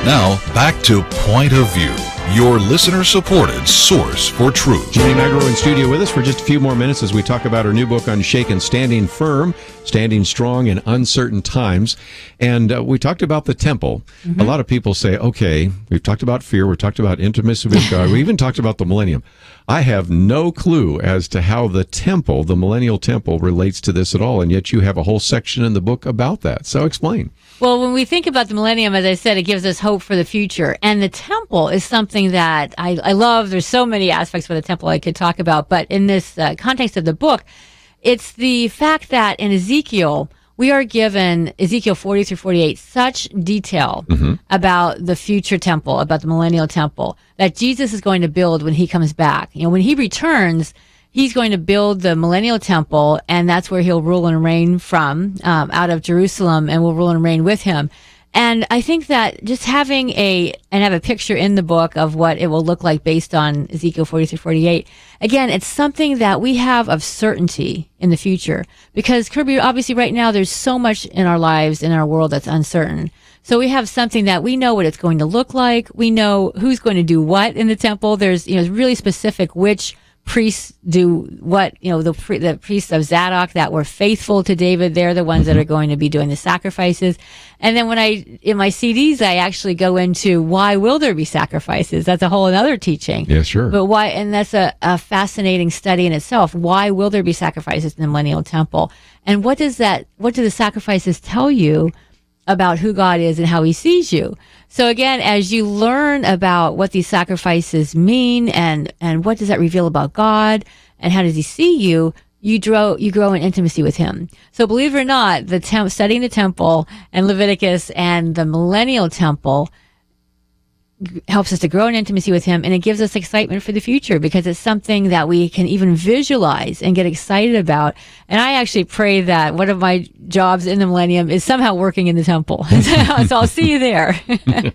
Now, back to Point of View, your listener-supported source for truth. Jeanne Nigro in studio with us for just a few more minutes as we talk about her new book, UNSHAKEN, Standing Firm, Standing Strong in Uncertain Times. And we talked about the temple. Mm-hmm. A lot of people say, okay, we've talked about fear, we've talked about intimacy with God, we even talked about the millennium. I have no clue as to how the temple, the millennial temple, relates to this at all, and yet you have a whole section in the book about that. So explain. Well, when we think about the millennium, as I said, it gives us hope for the future. And the temple is something that I love. There's so many aspects of the temple I could talk about. But in this context of the book, it's the fact that in Ezekiel, we are given, Ezekiel 40 through 48, such detail about the future temple, about the millennial temple, that Jesus is going to build when he comes back. You know, when he returns, he's going to build the millennial temple, and that's where he'll rule and reign from, out of Jerusalem, and we'll rule and reign with him. And I think that just having have a picture in the book of what it will look like based on Ezekiel 40 through 48, again, it's something that we have of certainty in the future. Because, Kerby, obviously right now there's so much in our lives, in our world that's uncertain. So we have something that we know what it's going to look like. We know who's going to do what in the temple. There's, really specific which priests do what, the priests of Zadok that were faithful to David, they're the ones that are going to be doing the sacrifices. And then in my CDs, I actually go into why will there be sacrifices? That's a whole other teaching. Yeah, sure. But why, and that's a fascinating study in itself. Why will there be sacrifices in the Millennial Temple? And what do the sacrifices tell you about who God is and how he sees you? So again, as you learn about what these sacrifices mean and what does that reveal about God and how does he see you, you grow in intimacy with him. So believe it or not, studying the temple and Leviticus and the Millennial Temple helps us to grow in intimacy with him, and it gives us excitement for the future because it's something that we can even visualize and get excited about. And I actually pray that one of my jobs in the millennium is somehow working in the temple. So I'll see you there. Then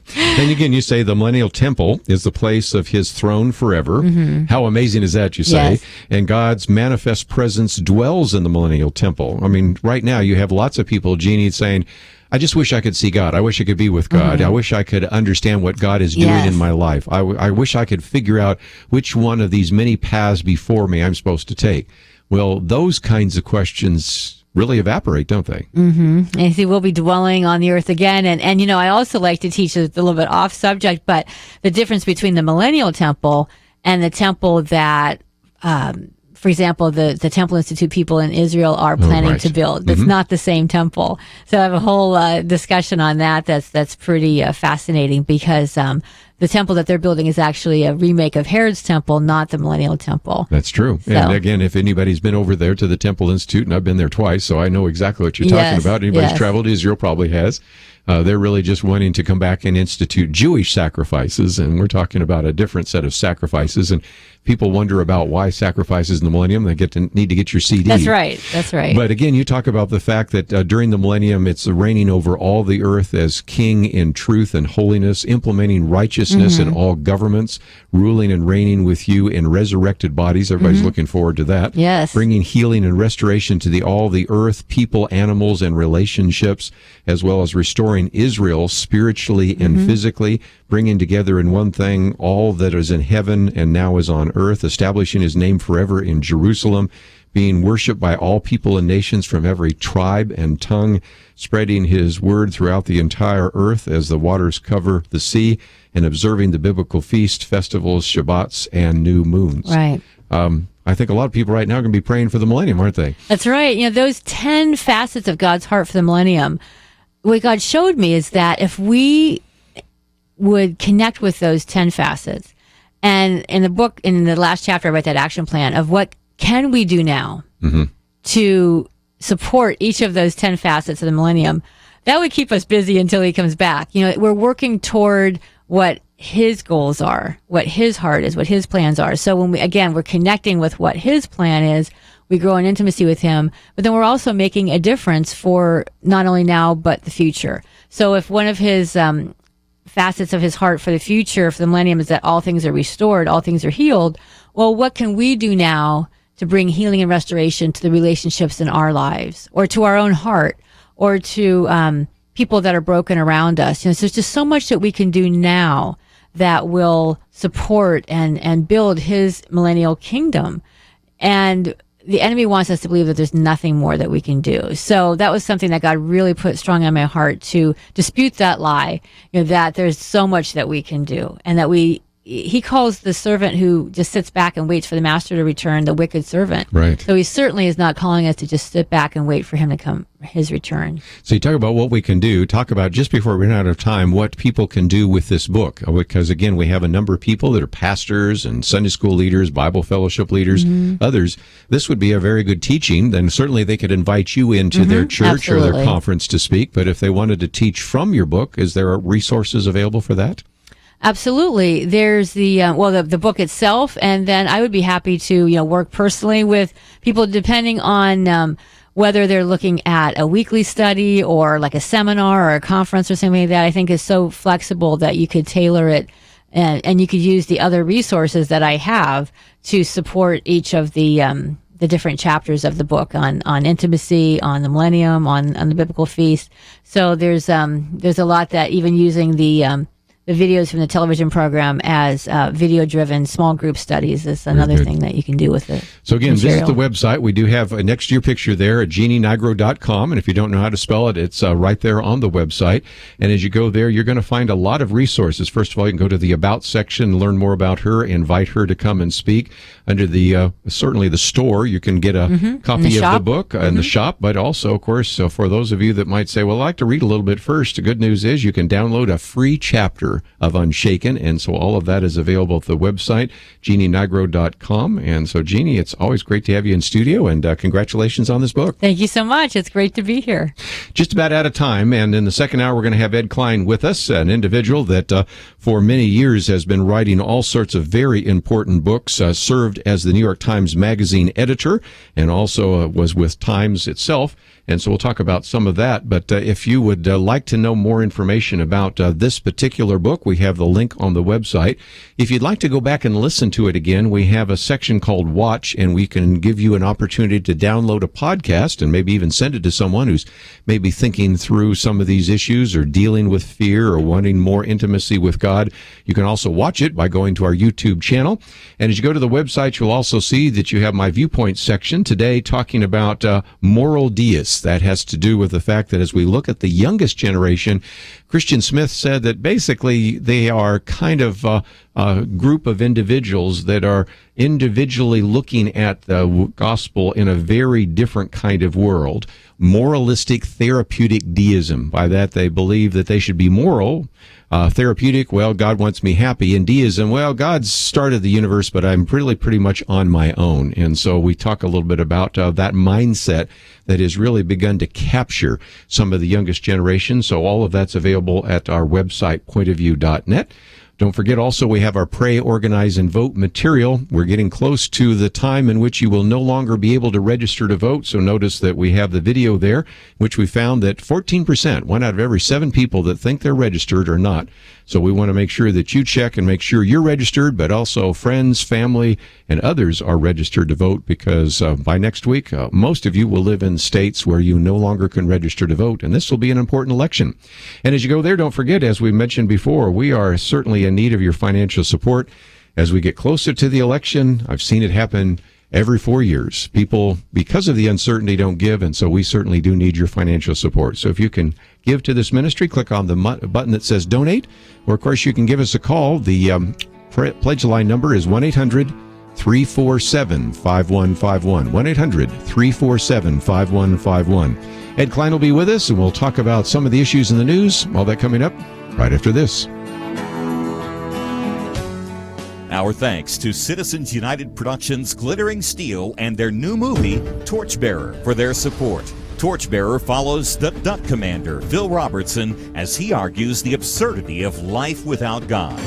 again, you say the Millennial Temple is the place of his throne forever. How amazing is that, you say? Yes. And God's manifest presence dwells in the Millennial Temple. I mean, right now you have lots of people, Jeannie, saying, I just wish I could see God. I wish I could be with God. I wish I could understand what God is doing in my life. I wish I could figure out which one of these many paths before me I'm supposed to take. Well, those kinds of questions really evaporate, don't they? And he will be dwelling on the earth again. And I also like to teach a little bit off subject, but the difference between the Millennial Temple and the temple that, for example, the Temple Institute people in Israel are planning to build. It's not the same temple. So I have a whole discussion on that. That's pretty fascinating because the temple that they're building is actually a remake of Herod's temple, not the Millennial Temple. That's true. So, and again, if anybody's been over there to the Temple Institute, and I've been there twice, so I know exactly what you're talking about. Anybody's traveled to Israel probably has. They're really just wanting to come back and institute Jewish sacrifices, and we're talking about a different set of sacrifices. And people wonder about why sacrifices in the millennium. They need to get your CD. That's right. That's right. But again, you talk about the fact that during the millennium, it's reigning over all the earth as king in truth and holiness, implementing righteousness in all governments, ruling and reigning with you in resurrected bodies. Everybody's looking forward to that. Yes. Bringing healing and restoration to all the earth, people, animals, and relationships, as well as restoring Israel spiritually and physically, bringing together in one thing all that is in heaven and now is on earth, establishing his name forever in Jerusalem, being worshipped by all people and nations from every tribe and tongue, spreading his word throughout the entire earth as the waters cover the sea, and observing the biblical feast, festivals, Shabbats, and new moons. Right. I think a lot of people right now are going to be praying for the millennium, aren't they? That's right. Those 10 facets of God's heart for the millennium, what God showed me is that if we would connect with those 10 facets, and in the book, in the last chapter, I wrote that action plan of what can we do now to support each of those 10 facets of the millennium, that would keep us busy until he comes back. We're working toward what his goals are, what his heart is, what his plans are. So when we're connecting with what his plan is, we grow in intimacy with him, but then we're also making a difference for not only now, but the future. So if one of his facets of his heart for the future, for the millennium, is that all things are restored, all things are healed, well, what can we do now to bring healing and restoration to the relationships in our lives, or to our own heart, or to people that are broken around us? So there's just so much that we can do now that will support and build his millennial kingdom. And the enemy wants us to believe that there's nothing more that we can do. So that was something that God really put strong on my heart, to dispute that lie, that there's so much that we can do, and that he calls the servant who just sits back and waits for the master to return the wicked servant. Right. So he certainly is not calling us to just sit back and wait for him to come, his return. So you talk about what we can do. Talk about, just before we run out of time, what people can do with this book. Because again, we have a number of people that are pastors and Sunday school leaders, Bible fellowship leaders, others. This would be a very good teaching. Then certainly they could invite you into their church or their conference to speak. But if they wanted to teach from your book, is there resources available for that? Absolutely. There's the book itself, and then I would be happy to work personally with people depending on whether they're looking at a weekly study or like a seminar or a conference or something like that. I think is so flexible that you could tailor it, and you could use the other resources that I have to support each of the different chapters of the book on intimacy, on the millennium, on the biblical feast. So there's a lot that, even using the the videos from the television program as video-driven small group studies is another thing that you can do with it. So again, material. visit the website. We do have a next year picture there at JeanneNigro.com, and if you don't know how to spell it, it's right there on the website. And as you go there, you're going to find a lot of resources. First of all, you can go to the About section, learn more about her, invite her to come and speak. Under the certainly the store, you can get a copy of the book in the shop, but also, of course, for those of you that might say, well, I'd like to read a little bit first, the good news is you can download a free chapter of Unshaken, and so all of that is available at the website, JeanneNigro.com. And so, Jeanne, it's always great to have you in studio, and congratulations on this book. Thank you so much. It's great to be here. Just about out of time, and in the second hour, we're going to have Ed Klein with us, an individual that for many years has been writing all sorts of very important books, served as the New York Times Magazine editor, and also was with Times itself. And so we'll talk about some of that. But if you would like to know more information about this particular book, we have the link on the website. If you'd like to go back and listen to it again, we have a section called Watch, and we can give you an opportunity to download a podcast and maybe even send it to someone who's maybe thinking through some of these issues or dealing with fear or wanting more intimacy with God. You can also watch it by going to our YouTube channel. And as you go to the website, you'll also see that you have my viewpoint section today talking about moral deists. That has to do with the fact that as we look at the youngest generation, Christian Smith said that basically they are kind of a group of individuals that are individually looking at the gospel in a very different kind of world. Moralistic therapeutic deism. By that, they believe that they should be moral. Therapeutic, well, God wants me happy. And deism, well, God started the universe, but I'm pretty much on my own. And so we talk a little bit about that mindset that has really begun to capture some of the youngest generation. So all of that's available at our website, pointofview.net. Don't forget also we have our Pray, Organize, and Vote material. We're getting close to the time in which you will no longer be able to register to vote. So notice that we have the video there, which we found that 14%, 1 out of every 7 people that think they're registered are not. So we want to make sure that you check and make sure you're registered, but also friends, family, and others are registered to vote, because by next week, most of you will live in states where you no longer can register to vote, and this will be an important election. And as you go there, don't forget, as we mentioned before, we are certainly in need of your financial support. As we get closer to the election, I've seen it happen every 4 years. People, because of the uncertainty, don't give, and so we certainly do need your financial support. So if you can give to this ministry, click on the button that says Donate, or of course you can give us a call. The pledge line number is 1-800-347-5151, 1-800-347-5151. Ed Klein will be with us, and we'll talk about some of the issues in the news, all that coming up right after this. Our thanks to Citizens United Productions, Glittering Steel, and their new movie, Torchbearer, for their support. Torchbearer follows the Duck Commander, Phil Robertson, as he argues the absurdity of life without God.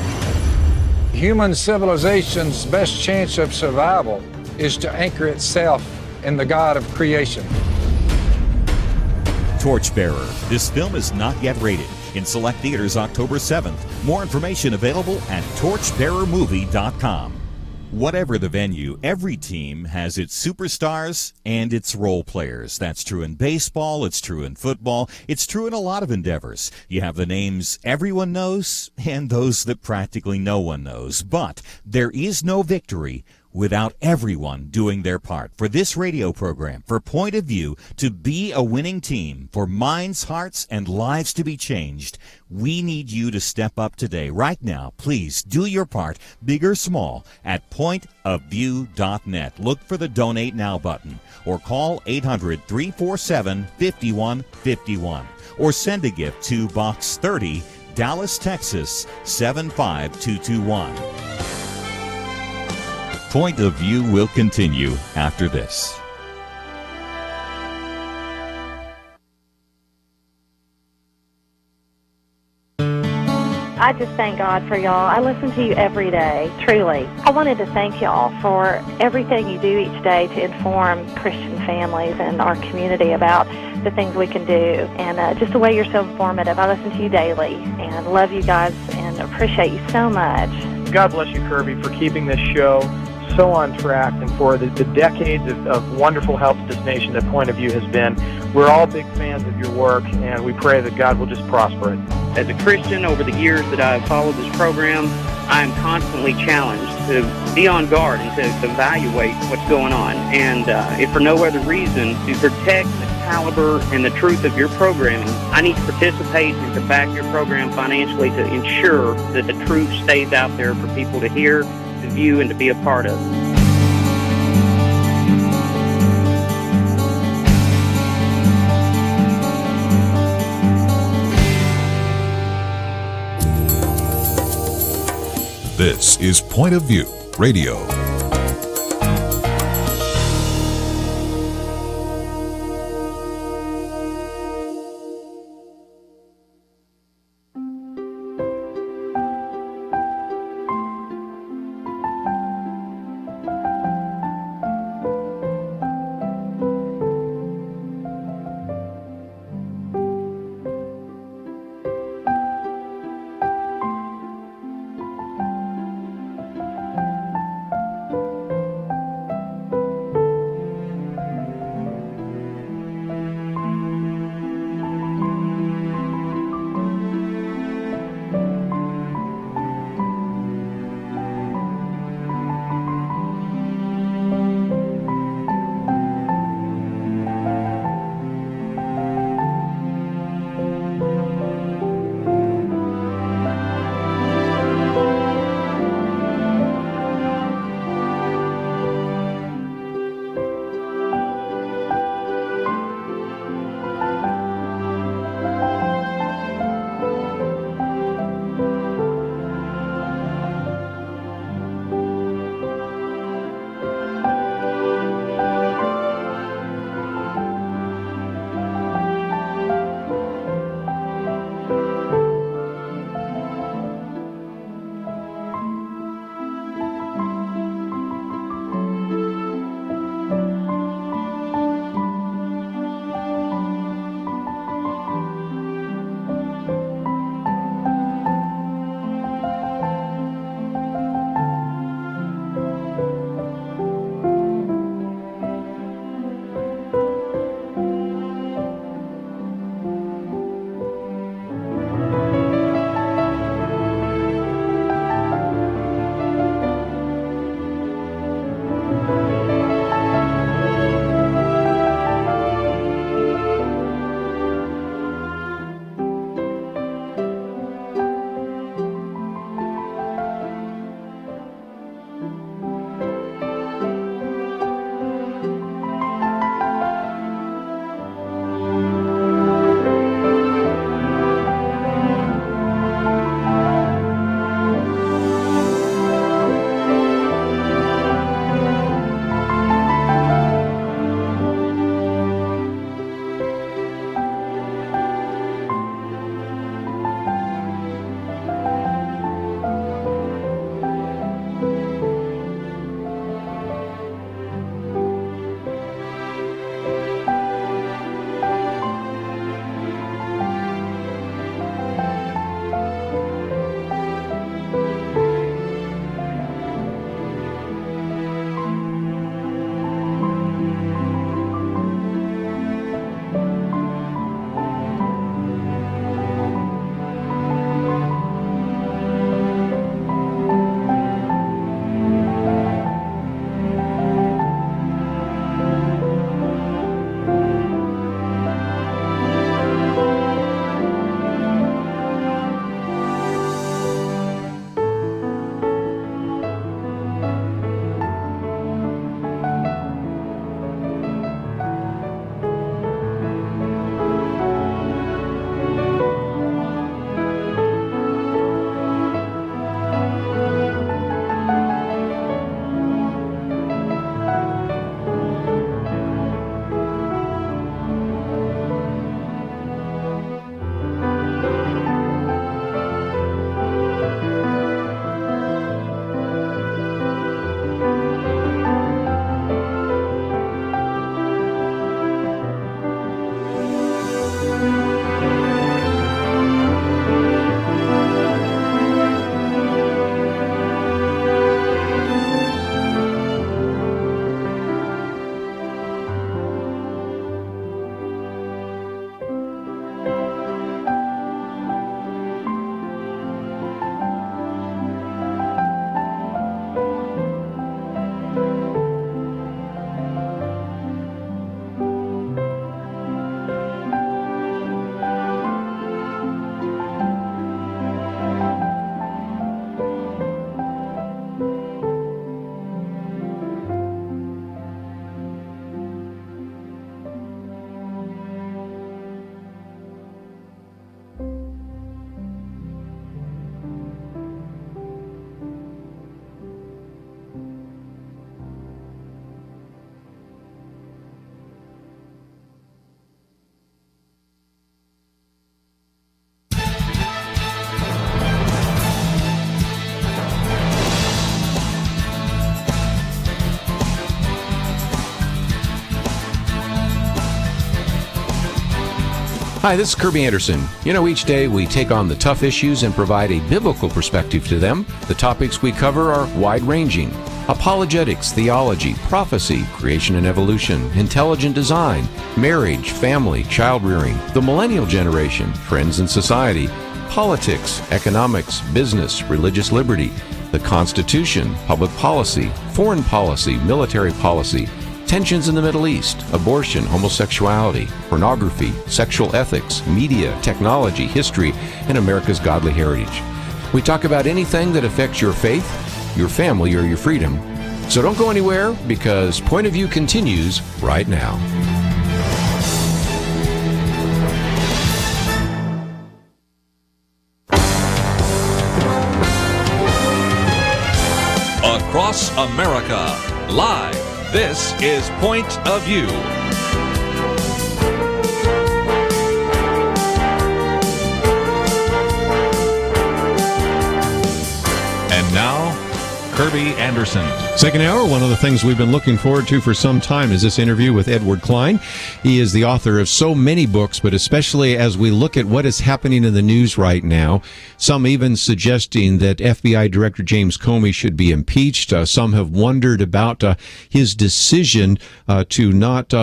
Human civilization's best chance of survival is to anchor itself in the God of creation. Torchbearer. This film is not yet rated. In select theaters October 7th. More information available at torchbearermovie.com. Whatever the venue, every team has its superstars and its role players. That's true in baseball, it's true in football, it's true in a lot of endeavors. You have the names everyone knows and those that practically no one knows. But there is no victory without everyone doing their part. For this radio program, for Point of View to be a winning team, for minds, hearts, and lives to be changed, we need you to step up today. Right now, please do your part, big or small, at pointofview.net. Look for the Donate Now button, or call 800-347-5151, or send a gift to Box 30, Dallas, Texas, 75221. Point of View will continue after this. I just thank God for y'all. I listen to you every day, truly. I wanted to thank y'all for everything you do each day to inform Christian families and our community about the things we can do, and just the way you're so informative. I listen to you daily and love you guys and appreciate you so much. God bless you, Kerby, for keeping this show so on track and for the decades of wonderful help to this nation that Point of View has been. We're all big fans of your work, and we pray that God will just prosper it. As a Christian, over the years that I've followed this program, I am constantly challenged to be on guard and to evaluate what's going on. And if for no other reason, to protect the caliber and the truth of your programming, I need to participate and to back your program financially to ensure that the truth stays out there for people to hear, to view, and to be a part of. This is Point of View Radio. Hi, this is Kerby Anderson. You know, each day we take on the tough issues and provide a biblical perspective to them. The topics we cover are wide-ranging. Apologetics, theology, prophecy, creation and evolution, intelligent design, marriage, family, child-rearing, the millennial generation, trends in society, politics, economics, business, religious liberty, the Constitution, public policy, foreign policy, military policy, tensions in the Middle East, abortion, homosexuality, pornography, sexual ethics, media, technology, history, and America's godly heritage. We talk about anything that affects your faith, your family, or your freedom. So don't go anywhere, because Point of View continues right now. Across America, live, this is Point of View. And now, Kerby Anderson. Second hour, one of the things we've been looking forward to for some time is this interview with Edward Klein. He is the author of so many books, but especially as we look at what is happening in the news right now, some even suggesting that FBI Director James Comey should be impeached. Some have wondered about his decision to not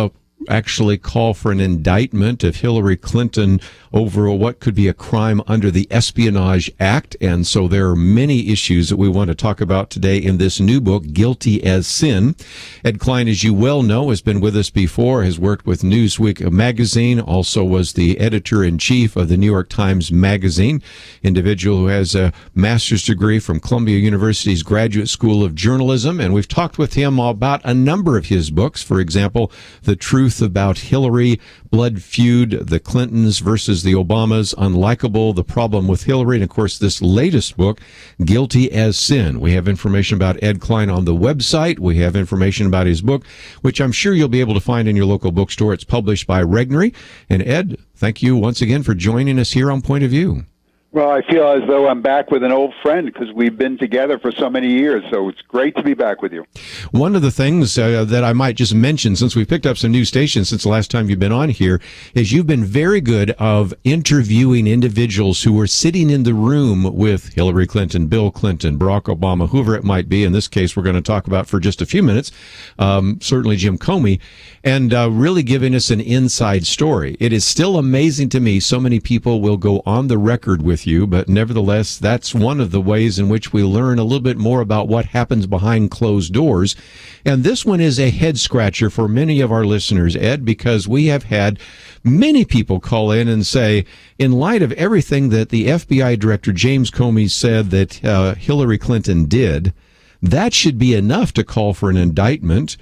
actually call for an indictment of Hillary Clinton over what could be a crime under the Espionage Act. And so there are many issues that we want to talk about today in this new book, Guilty as Sin. Ed Klein, as you well know, has been with us before, has worked with Newsweek magazine, also was the editor-in-chief of the New York Times Magazine, individual who has a master's degree from Columbia University's Graduate School of Journalism. And we've talked with him about a number of his books. For example, The Truth About Hillary, Blood Feud, The Clintons versus the Obamas, Unlikable, The Problem with Hillary, and of course this latest book, Guilty as Sin. We have information about Ed Klein on the website. We have information about his book, which I'm sure you'll be able to find in your local bookstore. It's published by Regnery. And Ed, thank you once again for joining us here on Point of View. Well, I feel as though I'm back with an old friend because we've been together for so many years, so it's great to be back with you. One of the things that I might just mention, since we picked up some new stations since the last time you've been on here, is you've been very good of interviewing individuals who were sitting in the room with Hillary Clinton, Bill Clinton, Barack Obama, whoever it might be. In this case, we're going to talk about for just a few minutes, certainly Jim Comey, and really giving us an inside story. It is still amazing to me so many people will go on the record with you, but nevertheless, that's one of the ways in which we learn a little bit more about what happens behind closed doors. And this one is a head scratcher for many of our listeners, Ed, because we have had many people call in and say, in light of everything that the FBI Director James Comey said that Hillary Clinton did, that should be enough to call for an indictment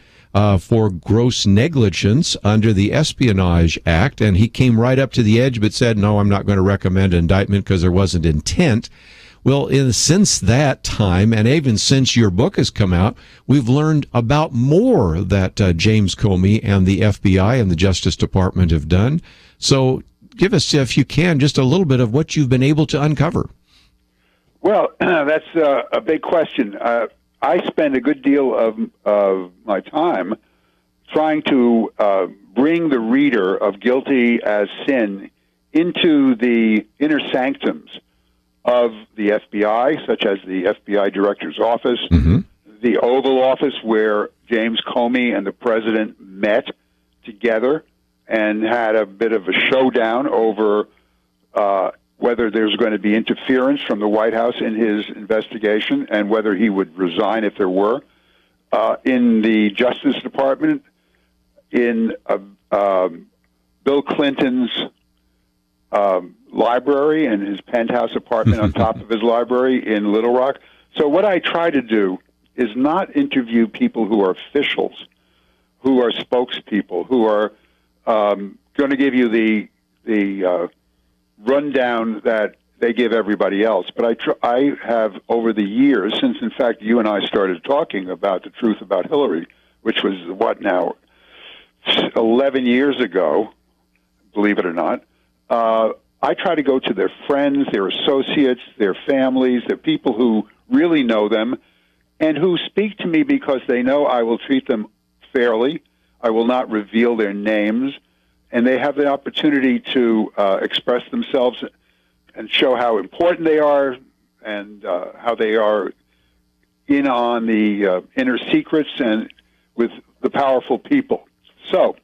for gross negligence under the Espionage Act. And he came right up to the edge but said, no, I'm not going to recommend an indictment because there wasn't intent. Well, since that time, and even since your book has come out, we've learned about more that James Comey and the FBI and the Justice Department have done. So give us, if you can, just a little bit of what you've been able to uncover. Well, that's a big question. I spend a good deal of my time trying to bring the reader of Guilty as Sin into the inner sanctums of the FBI, such as the FBI Director's Office, the Oval Office where James Comey and the President met together and had a bit of a showdown over whether there's going to be interference from the White House in his investigation and whether he would resign if there were. In the Justice Department, in Bill Clinton's library and his penthouse apartment on top of his library in Little Rock. So what I try to do is not interview people who are officials, who are spokespeople, who are going to give you the rundown that they give everybody else. But I have, over the years, since, in fact, you and I started talking about The Truth About Hillary, which was, 11 years ago, believe it or not, I try to go to their friends, their associates, their families, their people who really know them, and who speak to me because they know I will treat them fairly. I will not reveal their names. and they have the opportunity to express themselves and show how important they are and how they are in on the inner secrets and with the powerful people. So,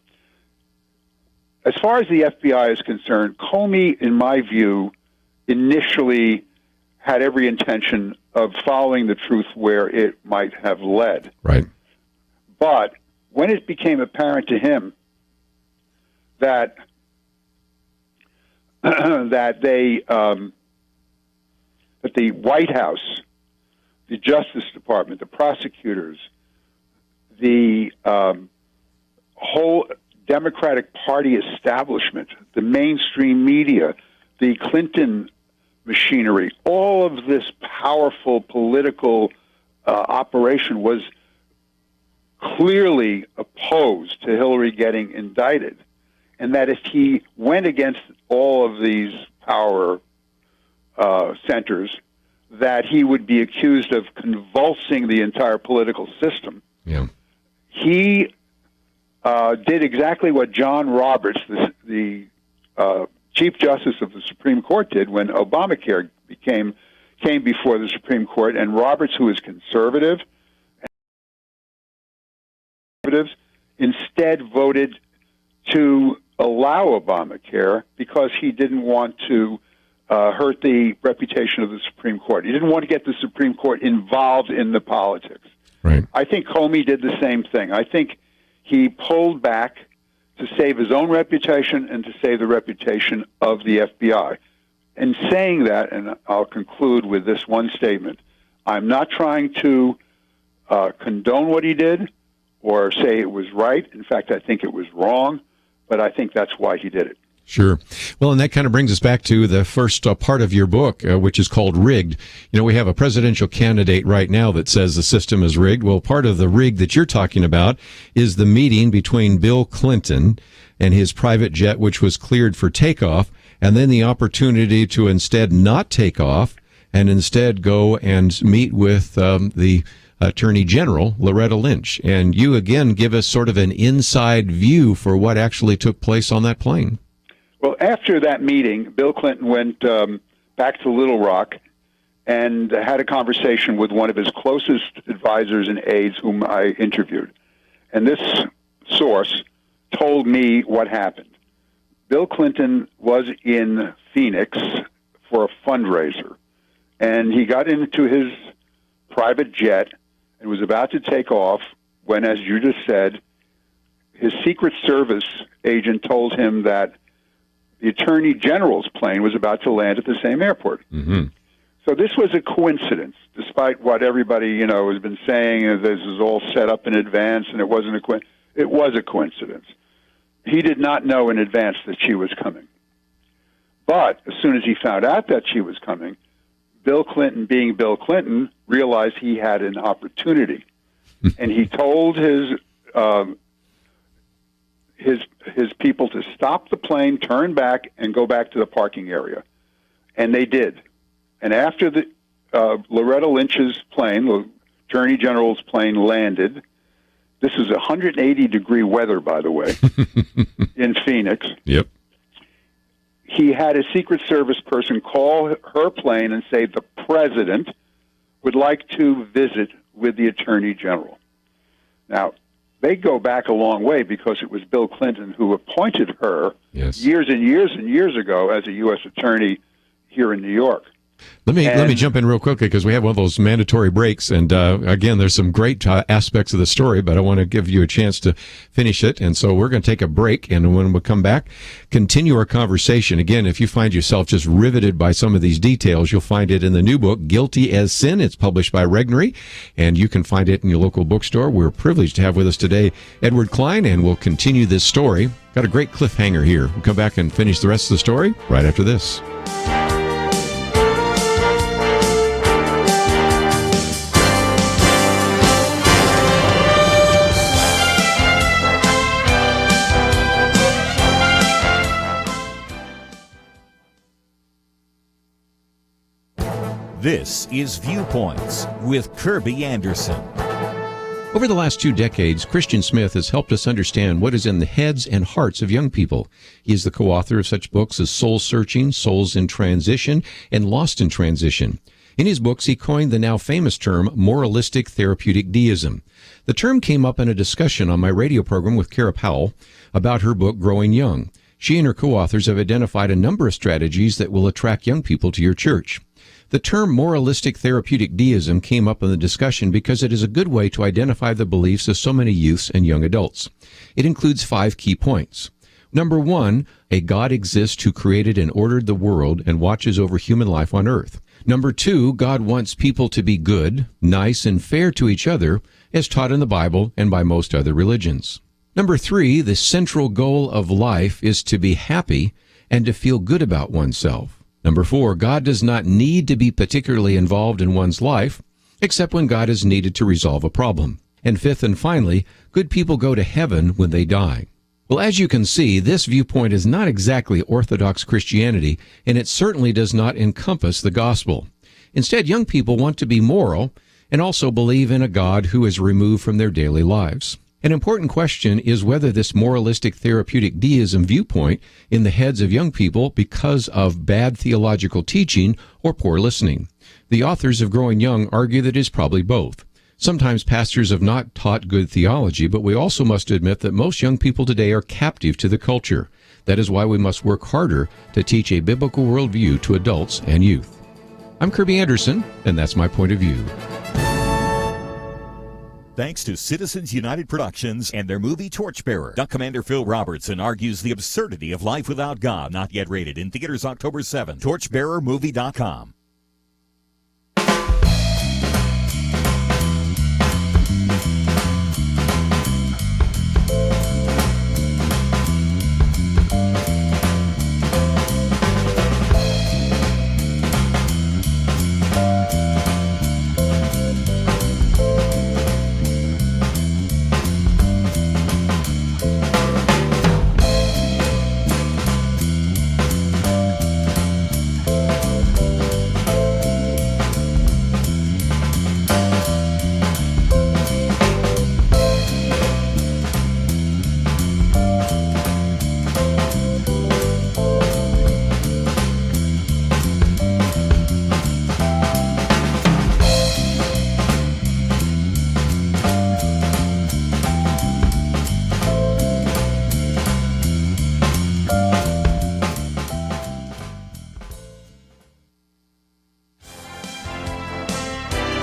as far as the FBI is concerned, Comey, in my view, initially had every intention of following the truth where it might have led. Right. But when it became apparent to him that that the White House, the Justice Department, the prosecutors, the whole Democratic Party establishment, the mainstream media, the Clinton machinery, all of this powerful political operation was clearly opposed to Hillary getting indicted, and that if he went against all of these power centers, that he would be accused of convulsing the entire political system. Yeah. He did exactly what John Roberts, the Chief Justice of the Supreme Court, did when Obamacare came before the Supreme Court, and Roberts, who is conservative, instead voted to allow Obamacare because he didn't want to hurt the reputation of the Supreme Court. He didn't want to get the Supreme Court involved in the politics. Right. I think Comey did the same thing. I think he pulled back to save his own reputation and to save the reputation of the FBI. In saying that, and I'll conclude with this one statement, I'm not trying to condone what he did or say it was right. In fact, I think it was wrong, but I think that's why he did it. Sure. Well, and that kind of brings us back to the first part of your book, which is called Rigged. You know, we have a presidential candidate right now that says the system is rigged. Well, part of the rig that you're talking about is the meeting between Bill Clinton and his private jet, which was cleared for takeoff, and then the opportunity to instead not take off and instead go and meet with the Attorney General, Loretta Lynch. And you, again, give us sort of an inside view for what actually took place on that plane. Well, after that meeting, Bill Clinton went back to Little Rock and had a conversation with one of his closest advisors and aides whom I interviewed. And this source told me what happened. Bill Clinton was in Phoenix for a fundraiser, and he got into his private jet and was about to take off when, as you just said, his Secret Service agent told him that the Attorney General's plane was about to land at the same airport. Mm-hmm. So this was a coincidence, despite what everybody, has been saying. This is all set up in advance, and it wasn't it was a coincidence. He did not know in advance that she was coming. But as soon as he found out that she was coming, Bill Clinton, being Bill Clinton, realized he had an opportunity, and he told his people to stop the plane, turn back, and go back to the parking area. And they did. And after the Loretta Lynch's plane, the Attorney General's plane, landed, this is 180-degree weather, by the way, in Phoenix. Yep. He had a Secret Service person call her plane and say the president would like to visit with the Attorney General. Now, they go back a long way because it was Bill Clinton who appointed her years and years and years ago as a U.S. attorney here in New York. Let me jump in real quickly because we have one of those mandatory breaks, and again, there's some great aspects of the story, but I want to give you a chance to finish it, and so we're going to take a break, and when we come back, continue our conversation. Again, if you find yourself just riveted by some of these details, you'll find it in the new book, Guilty as Sin. It's published by Regnery, and you can find it in your local bookstore. We're privileged to have with us today Edward Klein, and we'll continue this story. Got a great cliffhanger here. We'll come back and finish the rest of the story right after this. This is Viewpoints with Kerby Anderson. Over the last 2 decades, Christian Smith has helped us understand what is in the heads and hearts of young people. He is the co-author of such books as Soul Searching, Souls in Transition, and Lost in Transition. In his books, he coined the now famous term moralistic therapeutic deism. The term came up in a discussion on my radio program with Kara Powell about her book, Growing Young. She and her co-authors have identified a number of strategies that will attract young people to your church. The term moralistic therapeutic deism came up in the discussion because it is a good way to identify the beliefs of so many youths and young adults. It includes 5 key points. Number 1, a God exists who created and ordered the world and watches over human life on earth. Number 2, God wants people to be good, nice, and fair to each other, as taught in the Bible and by most other religions. Number 3, the central goal of life is to be happy and to feel good about oneself. Number 4, God does not need to be particularly involved in one's life, except when God is needed to resolve a problem. And 5th and finally, good people go to heaven when they die. Well, as you can see, this viewpoint is not exactly Orthodox Christianity, and it certainly does not encompass the gospel. Instead, young people want to be moral and also believe in a God who is removed from their daily lives. An important question is whether this moralistic therapeutic deism viewpoint in the heads of young people because of bad theological teaching or poor listening. The authors of Growing Young argue that it is probably both. Sometimes pastors have not taught good theology, but we also must admit that most young people today are captive to the culture. That is why we must work harder to teach a biblical worldview to adults and youth. I'm Kerby Anderson, and that's my point of view. Thanks to Citizens United Productions and their movie Torchbearer. Duck Commander Phil Robertson argues the absurdity of life without God. Not yet rated. In theaters October 7th. TorchbearerMovie.com.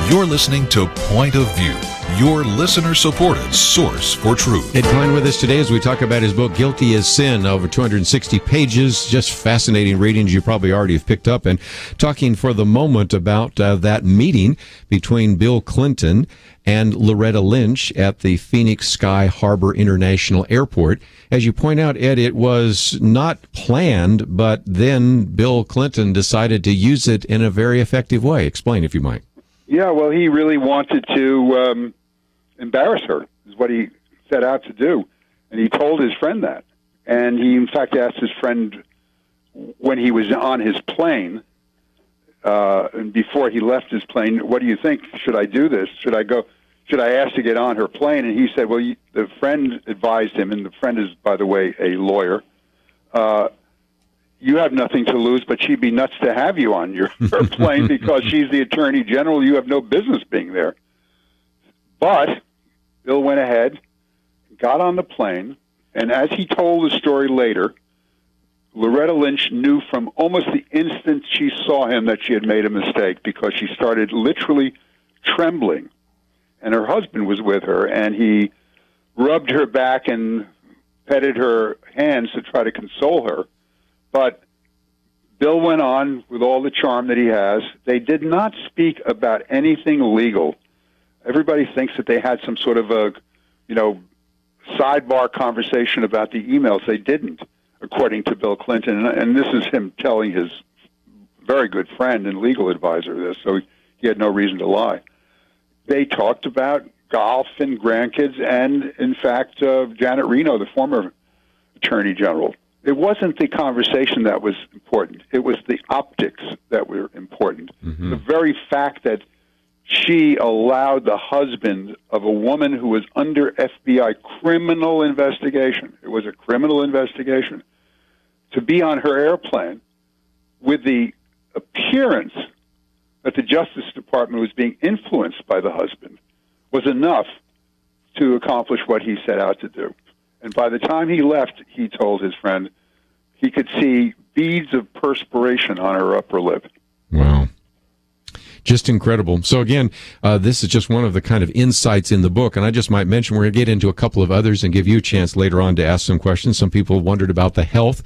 You're listening to Point of View, your listener-supported source for truth. Ed Klein with us today as we talk about his book, Guilty as Sin, over 260 pages, just fascinating readings you probably already have picked up, and talking for the moment about that meeting between Bill Clinton and Loretta Lynch at the Phoenix Sky Harbor International Airport. As you point out, Ed, it was not planned, but then Bill Clinton decided to use it in a very effective way. Explain, if you might. Yeah, well, he really wanted to embarrass her, is what he set out to do. And he told his friend that. And he, in fact, asked his friend when he was on his plane, and before he left his plane, what do you think? Should I do this? Should I ask to get on her plane? And he said, well, the friend advised him, and the friend is, by the way, a lawyer. You have nothing to lose, but she'd be nuts to have you on her plane because she's the Attorney General. You have no business being there. But Bill went ahead, got on the plane, and as he told the story later, Loretta Lynch knew from almost the instant she saw him that she had made a mistake because she started literally trembling. And her husband was with her, and he rubbed her back and petted her hands to try to console her. But Bill went on with all the charm that he has. They did not speak about anything legal. Everybody thinks that they had some sort of a, sidebar conversation about the emails. They didn't, according to Bill Clinton. And this is him telling his very good friend and legal advisor this, so he had no reason to lie. They talked about golf and grandkids and, in fact, Janet Reno, the former Attorney General. It wasn't the conversation that was important. It was the optics that were important. Mm-hmm. The very fact that she allowed the husband of a woman who was under FBI criminal investigation, it was a criminal investigation, to be on her airplane with the appearance that the Justice Department was being influenced by the husband was enough to accomplish what he set out to do. And by the time he left, he told his friend, he could see beads of perspiration on her upper lip. Wow. Just incredible. So again, this is just one of the kind of insights in the book, and I just might mention we're going to get into a couple of others and give you a chance later on to ask some questions. Some people wondered about the health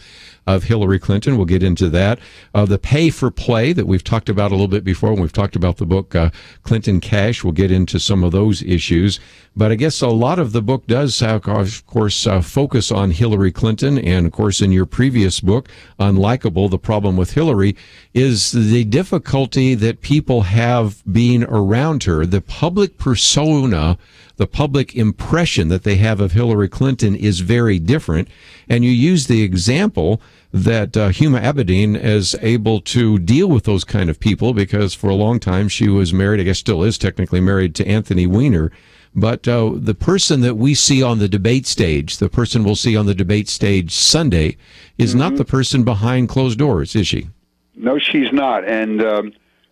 of Hillary Clinton. We'll get into that. The pay for play that we've talked about a little bit before when we've talked about the book Clinton Cash. We'll get into some of those issues. But I guess a lot of the book does, of course, focus on Hillary Clinton. And, of course, in your previous book, Unlikable, The Problem with Hillary, is the difficulty that people have being around her. The public persona, the public impression that they have of Hillary Clinton is very different. And you use the example that Huma Abedin is able to deal with those kind of people because for a long time she was married, I guess still is technically married, to Anthony Weiner. But the person that we see on the debate stage, the person we'll see on the debate stage Sunday, is not the person behind closed doors, is she? No, she's not. And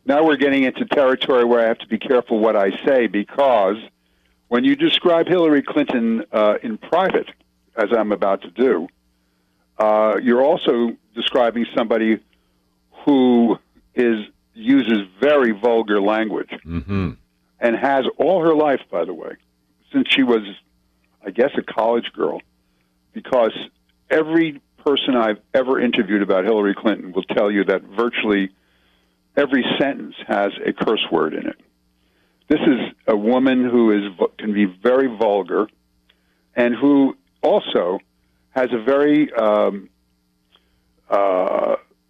now we're getting into territory where I have to be careful what I say, because when you describe Hillary Clinton in private, as I'm about to do, you're also describing somebody who uses very vulgar language. Mm-hmm. And has all her life, by the way, since she was, I guess, a college girl, because every person I've ever interviewed about Hillary Clinton will tell you that virtually every sentence has a curse word in it. This is a woman who can be very vulgar and who also has a very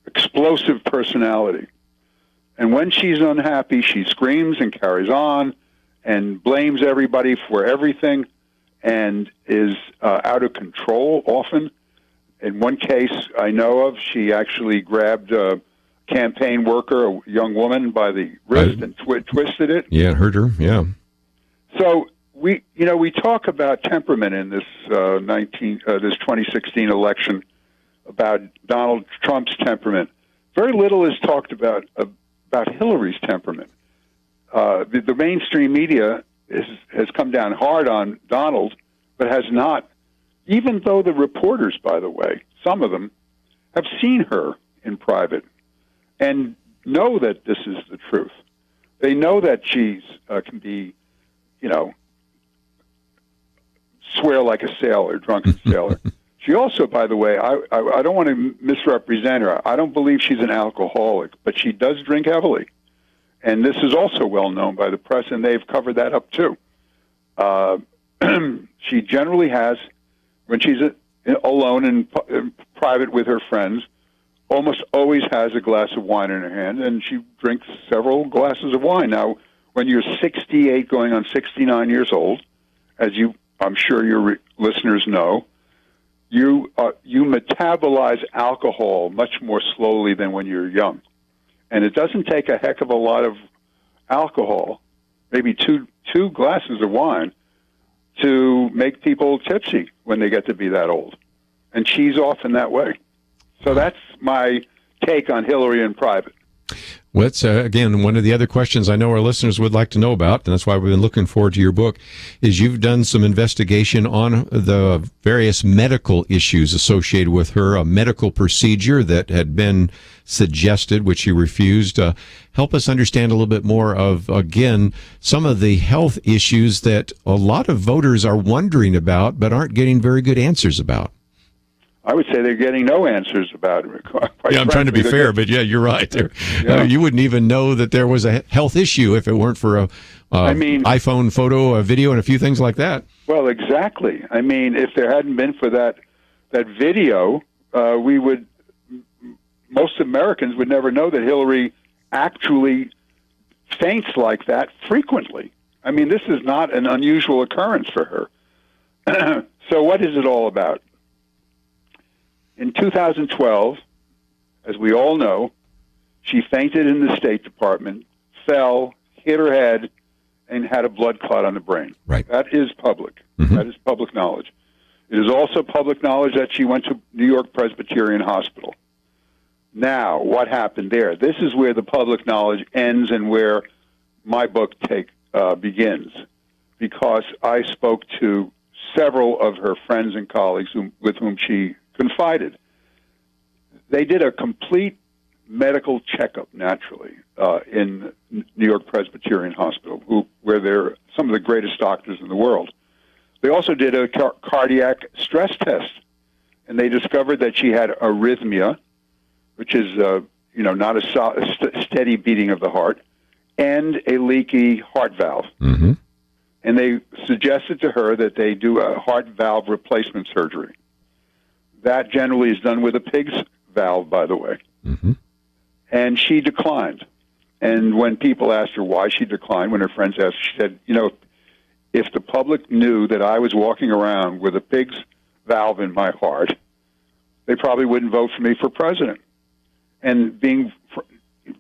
explosive personality. And when she's unhappy, she screams and carries on and blames everybody for everything and is out of control often. In one case I know of, she actually grabbed a campaign worker, a young woman, by the wrist and twisted it. Yeah, it hurt her, yeah. So we talk about temperament in this 2016 election, about Donald Trump's temperament. Very little is talked about Hillary's temperament. The mainstream media has come down hard on Donald, but has not, even though the reporters, by the way, some of them, have seen her in private and know that this is the truth. They know that she can be, swear like a sailor, drunken sailor. She also, by the way, I don't want to misrepresent her. I don't believe she's an alcoholic, but she does drink heavily. And this is also well known by the press, and they've covered that up too. She generally has, when she's alone in private with her friends, almost always has a glass of wine in her hand, and she drinks several glasses of wine. Now, when you're 68 going on 69 years old, as I'm sure your listeners know, you metabolize alcohol much more slowly than when you're young. And it doesn't take a heck of a lot of alcohol, maybe two glasses of wine, to make people tipsy when they get to be that old. And she's often that way. So that's my take on Hillary in private. Well, that's, again, one of the other questions I know our listeners would like to know about, and that's why we've been looking forward to your book, is you've done some investigation on the various medical issues associated with her, a medical procedure that had been suggested, which she refused. Help us understand a little bit more of, again, some of the health issues that a lot of voters are wondering about but aren't getting very good answers about. I would say they're getting no answers about it. Yeah, I'm trying to be fair, but yeah, you're right. You wouldn't even know that there was a health issue if it weren't for a iPhone photo, a video, and a few things like that. Well, exactly. I mean, if there hadn't been for that video, most Americans would never know that Hillary actually faints like that frequently. I mean, this is not an unusual occurrence for her. So what is it all about? In 2012, as we all know, she fainted in the State Department, fell, hit her head and had a blood clot on the brain. Right. That is public. That is public knowledge. It is also public knowledge that she went to New York Presbyterian Hospital. Now, what happened there? This is where the public knowledge ends and where my book begins, because I spoke to several of her friends and colleagues with whom she confided. They did a complete medical checkup, naturally, in New York Presbyterian Hospital, where they're some of the greatest doctors in the world. They also did a cardiac stress test, and they discovered that she had arrhythmia, which is not a steady beating of the heart, and a leaky heart valve. Mm-hmm. And they suggested to her that they do a heart valve replacement surgery. That generally is done with a pig's valve, by the way. Mm-hmm. And she declined. And when people asked her why she declined, when her friends asked, she said, if the public knew that I was walking around with a pig's valve in my heart, they probably wouldn't vote for me for president. And being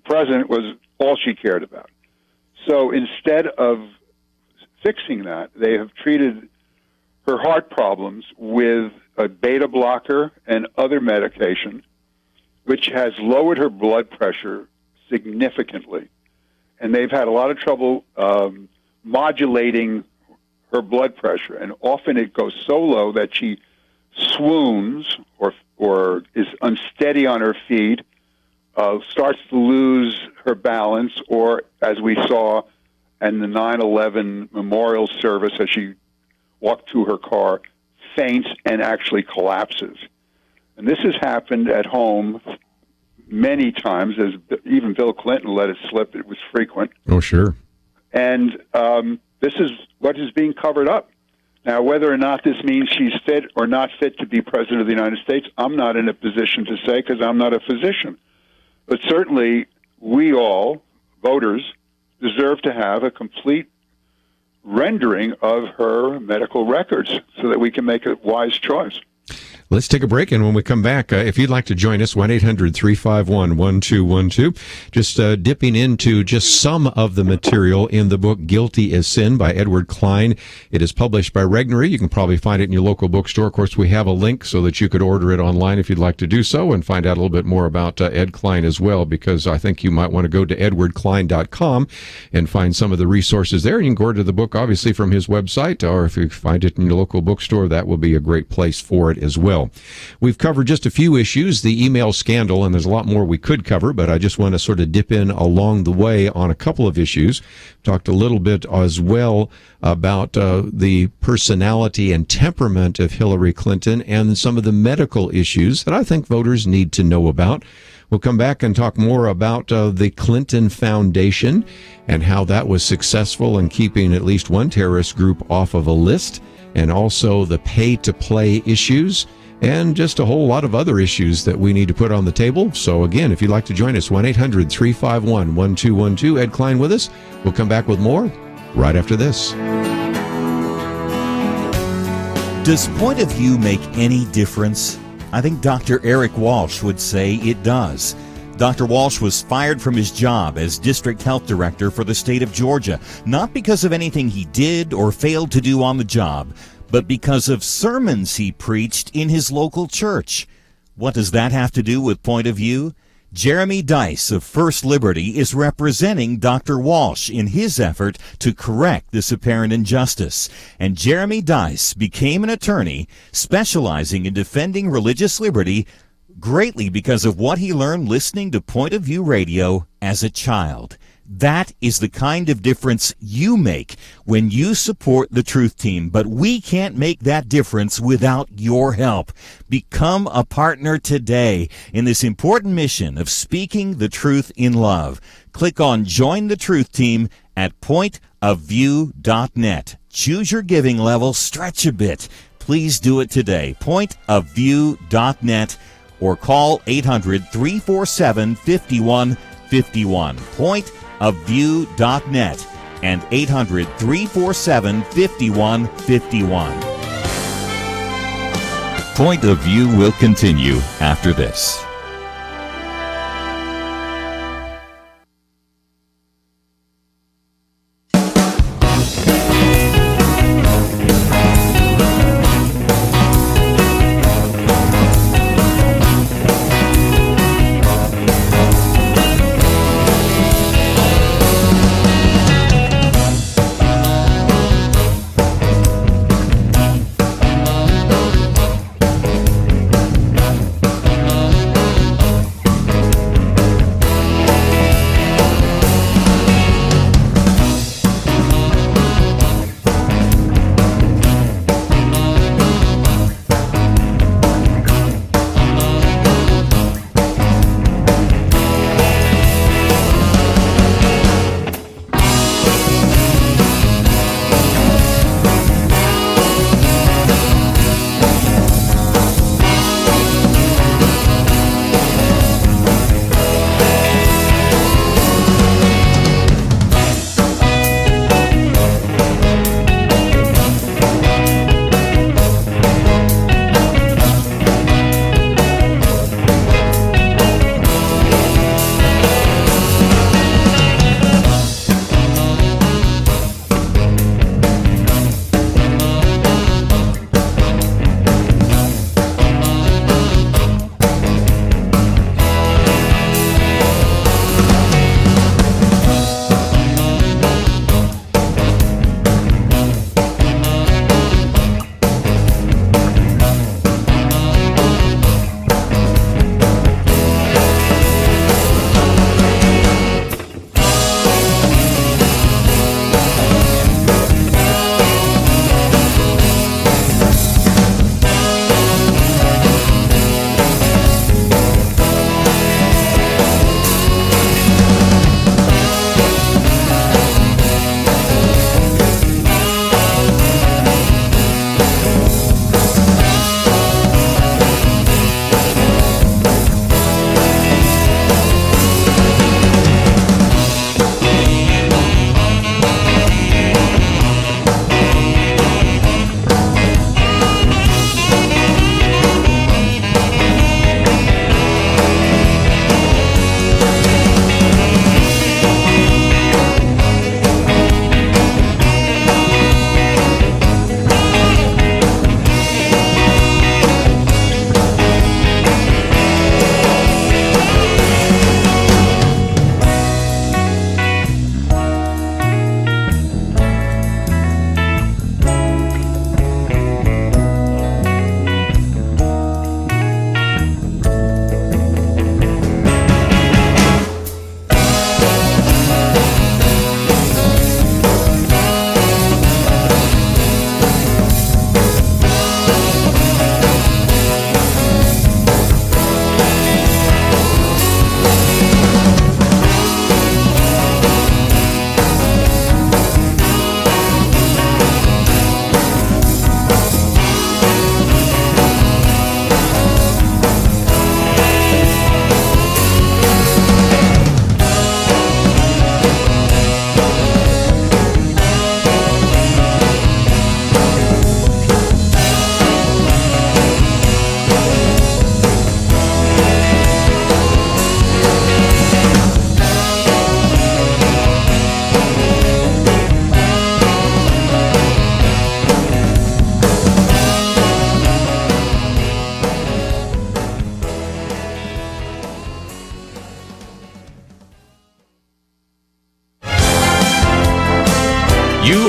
president was all she cared about. So instead of fixing that, they have treated her heart problems with a beta blocker and other medication, which has lowered her blood pressure significantly. And they've had a lot of trouble modulating her blood pressure. And often it goes so low that she swoons or is unsteady on her feet, starts to lose her balance, or as we saw in the 9/11 memorial service as she walked to her car, faints and actually collapses. And this has happened at home many times, as even Bill Clinton let it slip. It was frequent. Oh, sure. And this is what is being covered up. Now, whether or not this means she's fit or not fit to be president of the United States, I'm not in a position to say because I'm not a physician. But certainly, we all, voters, deserve to have a complete rendering of her medical records so that we can make a wise choice. Let's take a break, and when we come back, if you'd like to join us, 1-800-351-1212. Just dipping into just some of the material in the book Guilty as Sin by Edward Klein. It is published by Regnery. You can probably find it in your local bookstore. Of course, we have a link so that you could order it online if you'd like to do so and find out a little bit more about Ed Klein as well, because I think you might want to go to edwardklein.com and find some of the resources there. And you can order the book, obviously, from his website, or if you find it in your local bookstore, that will be a great place for it as well. We've covered just a few issues, the email scandal, and there's a lot more we could cover, but I just want to sort of dip in along the way on a couple of issues. Talked a little bit as well about the personality and temperament of Hillary Clinton and some of the medical issues that I think voters need to know about. We'll come back and talk more about the Clinton Foundation and how that was successful in keeping at least one terrorist group off of a list, and also the pay-to-play issues, and just a whole lot of other issues that we need to put on the table. So again, if you'd like to join us, 1-800-351-1212. Ed Klein with us. We'll come back with more right after this. Does point of view make any difference? I think Dr. Eric Walsh would say it does. Dr. Walsh was fired from his job as district health director for the state of Georgia, not because of anything he did or failed to do on the job, but because of sermons he preached in his local church. What does that have to do with point of view? Jeremy Dice of First Liberty is representing Dr. Walsh in his effort to correct this apparent injustice. And Jeremy Dice became an attorney specializing in defending religious liberty greatly because of what he learned listening to Point of View Radio as a child. That is the kind of difference you make when you support the Truth Team, but we can't make that difference without your help. Become a partner today in this important mission of speaking the truth in love. Click on Join the Truth Team at pointofview.net. Choose your giving level, stretch a bit. Please do it today. Pointofview.net, or call 800-347-5151. Pointofview.net and 800-347-5151. Point of View will continue after this.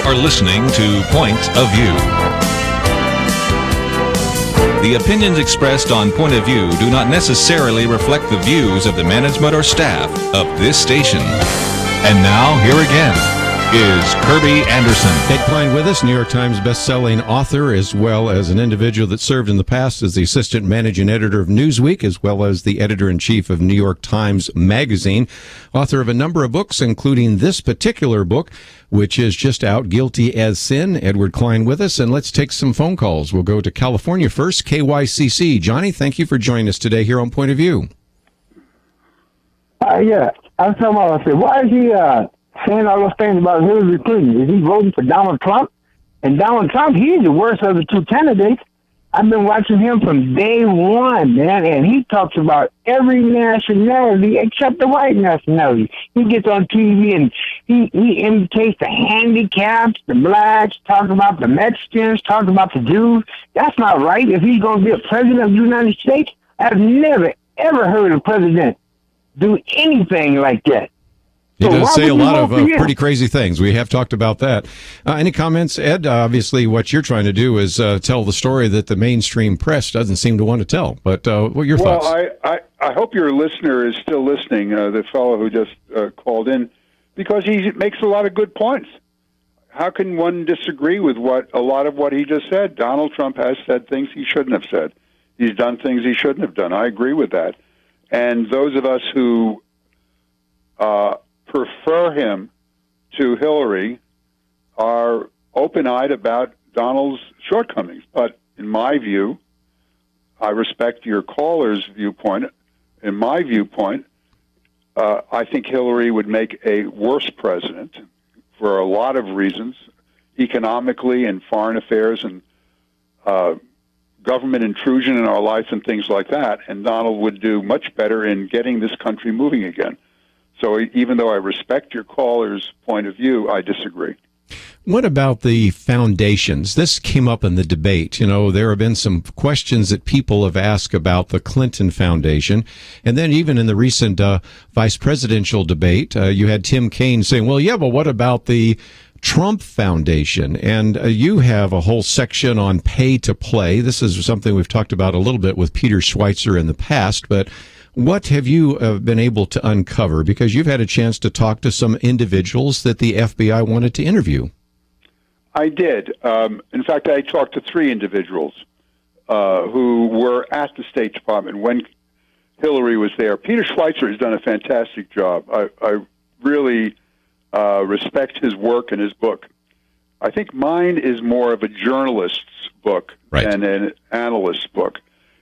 are listening to Point of View. The opinions expressed on Point of View do not necessarily reflect the views of the management or staff of this station. And now, here again is Kerby Anderson. Ed Klein with us, New York Times best-selling author, as well as an individual that served in the past as the assistant managing editor of Newsweek, as well as the editor-in-chief of New York Times Magazine. Author of a number of books, including this particular book, which is just out, Guilty as Sin. Edward Klein with us, and let's take some phone calls. We'll go to California first, KYCC. Johnny, thank you for joining us today here on Point of View. Yeah, I was talking about, I said, why is he saying all those things about Hillary Clinton? Is he voting for Donald Trump? And Donald Trump, he's the worst of the two candidates. I've been watching him from day one, man, and he talks about every nationality except the white nationality. He gets on TV and he imitates the handicaps, the blacks, talks about the Mexicans, talks about the Jews. That's not right. If he's going to be a president of the United States, I've never, ever heard a president do anything like that. He does say a lot of pretty crazy things. We have talked about that. Any comments, Ed? Obviously, what you're trying to do is tell the story that the mainstream press doesn't seem to want to tell. But what are your thoughts? Well, I hope your listener is still listening, the fellow who just called in, because he makes a lot of good points. How can one disagree with a lot of what he just said? Donald Trump has said things he shouldn't have said. He's done things he shouldn't have done. I agree with that. And those of us who prefer him to Hillary are open-eyed about Donald's shortcomings. But in my view, I respect your caller's viewpoint. In my viewpoint, I think Hillary would make a worse president for a lot of reasons, economically and foreign affairs and government intrusion in our life and things like that, and Donald would do much better in getting this country moving again. So even though I respect your caller's point of view, I disagree. What about the foundations? This came up in the debate. You know, there have been some questions that people have asked about the Clinton Foundation. And then even in the recent vice presidential debate, you had Tim Kaine saying, well, yeah, but what about the Trump Foundation? And you have a whole section on pay to play. This is something we've talked about a little bit with Peter Schweitzer in the past, but what have you been able to uncover? Because you've had a chance to talk to some individuals that the FBI wanted to interview. I did. In fact, I talked to 3 individuals who were at the State Department when Hillary was there. Peter Schweitzer has done a fantastic job. I really respect his work and his book. I think mine is more of a journalist's book than an analyst's book.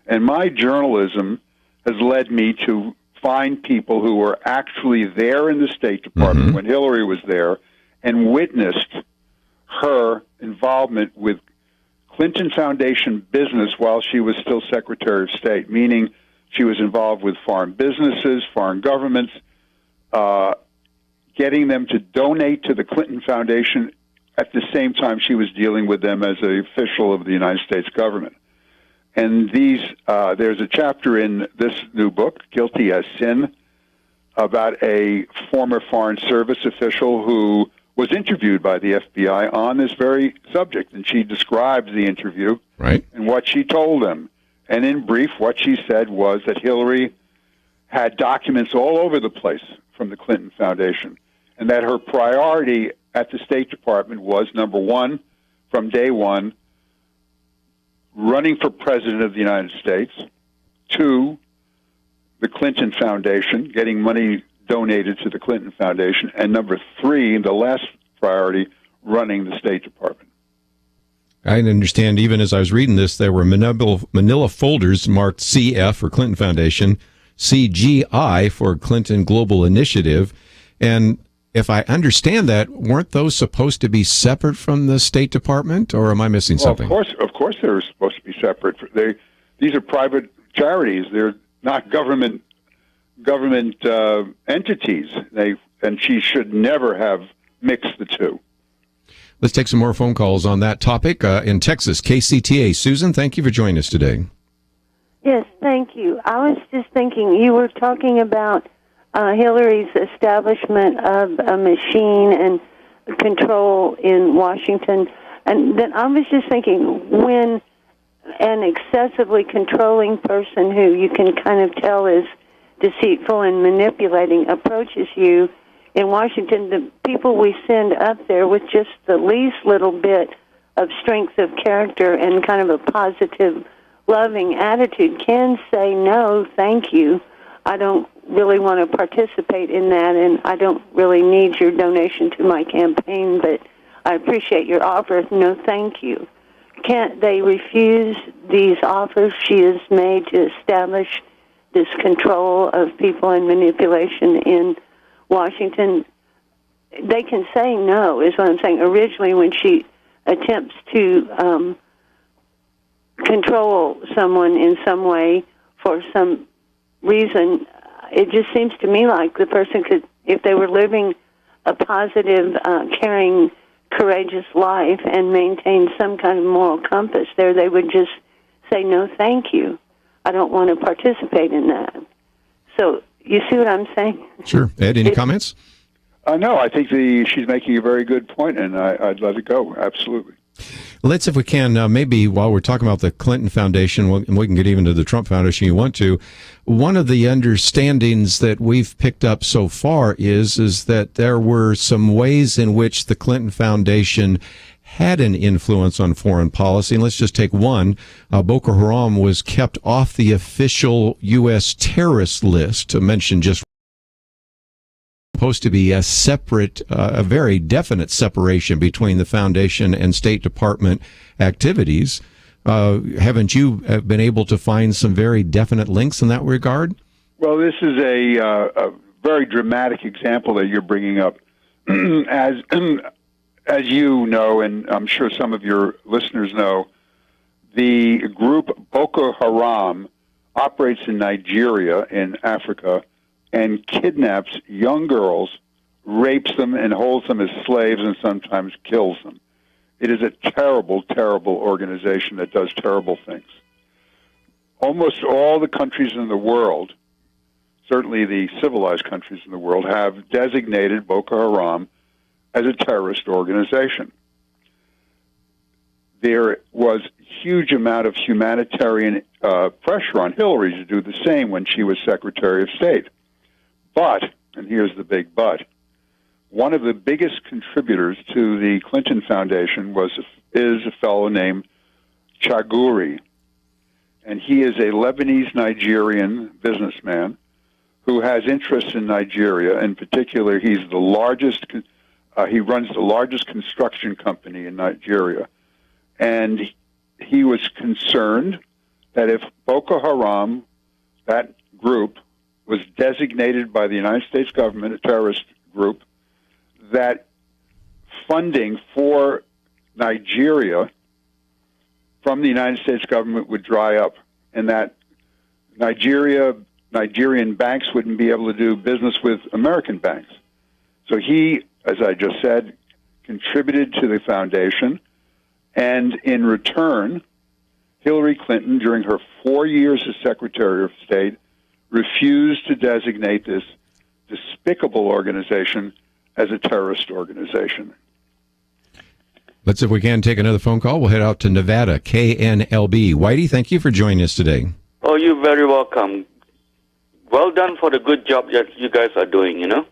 And my journalism has led me to find people who were actually there in the State Department when Hillary was there and witnessed her involvement with Clinton Foundation business while she was still Secretary of State, meaning she was involved with foreign businesses, foreign governments, getting them to donate to the Clinton Foundation at the same time she was dealing with them as an official of the United States government. And there's a chapter in this new book, Guilty as Sin, about a former Foreign Service official who was interviewed by the FBI on this very subject. And she describes the interview and what she told them. And in brief, what she said was that Hillary had documents all over the place from the Clinton Foundation, and that her priority at the State Department was, number one, from day one, running for President of the United States, 2, the Clinton Foundation, getting money donated to the Clinton Foundation, and number 3, the last priority, running the State Department. I understand, even as I was reading this, there were manila folders marked CF for Clinton Foundation, CGI for Clinton Global Initiative, and if I understand that, weren't those supposed to be separate from the State Department, or am I missing something? Of course, they're supposed to be separate. These are private charities; they're not government entities. And she should never have mixed the two. Let's take some more phone calls on that topic. In Texas, KCTA. Susan, thank you for joining us today. Yes, thank you. I was just thinking, you were talking about Hillary's establishment of a machine and control in Washington. And then I was just thinking, when an excessively controlling person who you can kind of tell is deceitful and manipulating approaches you in Washington, the people we send up there with just the least little bit of strength of character and kind of a positive, loving attitude can say, no, thank you. I don't really want to participate in that, and I don't really need your donation to my campaign, but I appreciate your offer. No, thank you. Can't they refuse these offers she has made to establish this control of people and manipulation in Washington? They can say no, is what I'm saying. Originally, when she attempts to control someone in some way for some reason, it just seems to me like the person could, if they were living a positive, caring, courageous life and maintain some kind of moral compass there, they would just say, no, thank you. I don't want to participate in that. So you see what I'm saying? Sure. Ed, any comments? No, I think she's making a very good point, and I'd let it go. Absolutely. Let's, if we can, maybe while we're talking about the Clinton Foundation, and we can get even to the Trump Foundation you want to, one of the understandings that we've picked up so far is that there were some ways in which the Clinton Foundation had an influence on foreign policy. And let's just take one. Boko Haram was kept off the official U.S. terrorist list, to mention just supposed to be a separate, a very definite separation between the foundation and State Department activities. Haven't you been able to find some very definite links in that regard? Well, this is a very dramatic example that you're bringing up. As you know, and I'm sure some of your listeners know, the group Boko Haram operates in Nigeria, in Africa, and kidnaps young girls, rapes them, and holds them as slaves, and sometimes kills them. It is a terrible, terrible organization that does terrible things. Almost all the countries in the world, certainly the civilized countries in the world, have designated Boko Haram as a terrorist organization. There was huge amount of humanitarian pressure on Hillary to do the same when she was Secretary of State. But, and here's the big but, one of the biggest contributors to the Clinton Foundation is a fellow named Chaguri. And he is a Lebanese-Nigerian businessman who has interests in Nigeria. In particular, he runs the largest construction company in Nigeria. And he was concerned that if Boko Haram, that group, was designated by the United States government a terrorist group, that funding for Nigeria from the United States government would dry up, and that Nigerian banks wouldn't be able to do business with American banks. So he, as I just said, contributed to the foundation, and in return, Hillary Clinton, during her 4 years as Secretary of State, refused to designate this despicable organization as a terrorist organization. Let's see if we can take another phone call. We'll head out to Nevada, KNLB. Whitey, thank you for joining us today. Oh, you're very welcome. Well done for the good job that you guys are doing, you know.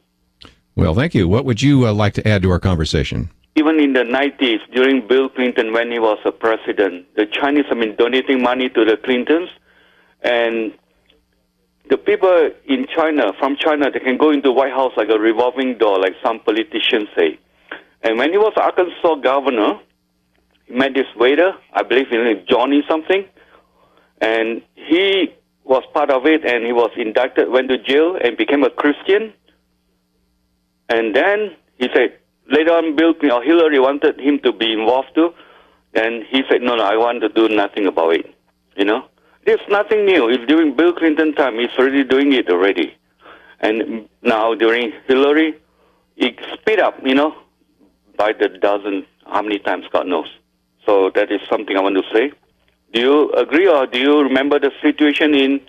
Well, thank you. What would you like to add to our conversation? Even in the 90s, during Bill Clinton, when he was a president, the Chinese have been donating money to the Clintons, and the people in China, from China, they can go into White House like a revolving door, like some politicians say. And when he was Arkansas governor, he met this waiter, I believe his name is Johnny something, and he was part of it, and he was indicted, went to jail, and became a Christian. And then he said, later on, Hillary wanted him to be involved too, and he said, no, I want to do nothing about it, you know. There's nothing new. If during Bill Clinton time, he's already doing it already. And now during Hillary, it speed up, you know, by the dozen, how many times, God knows. So that is something I want to say. Do you agree, or do you remember the situation in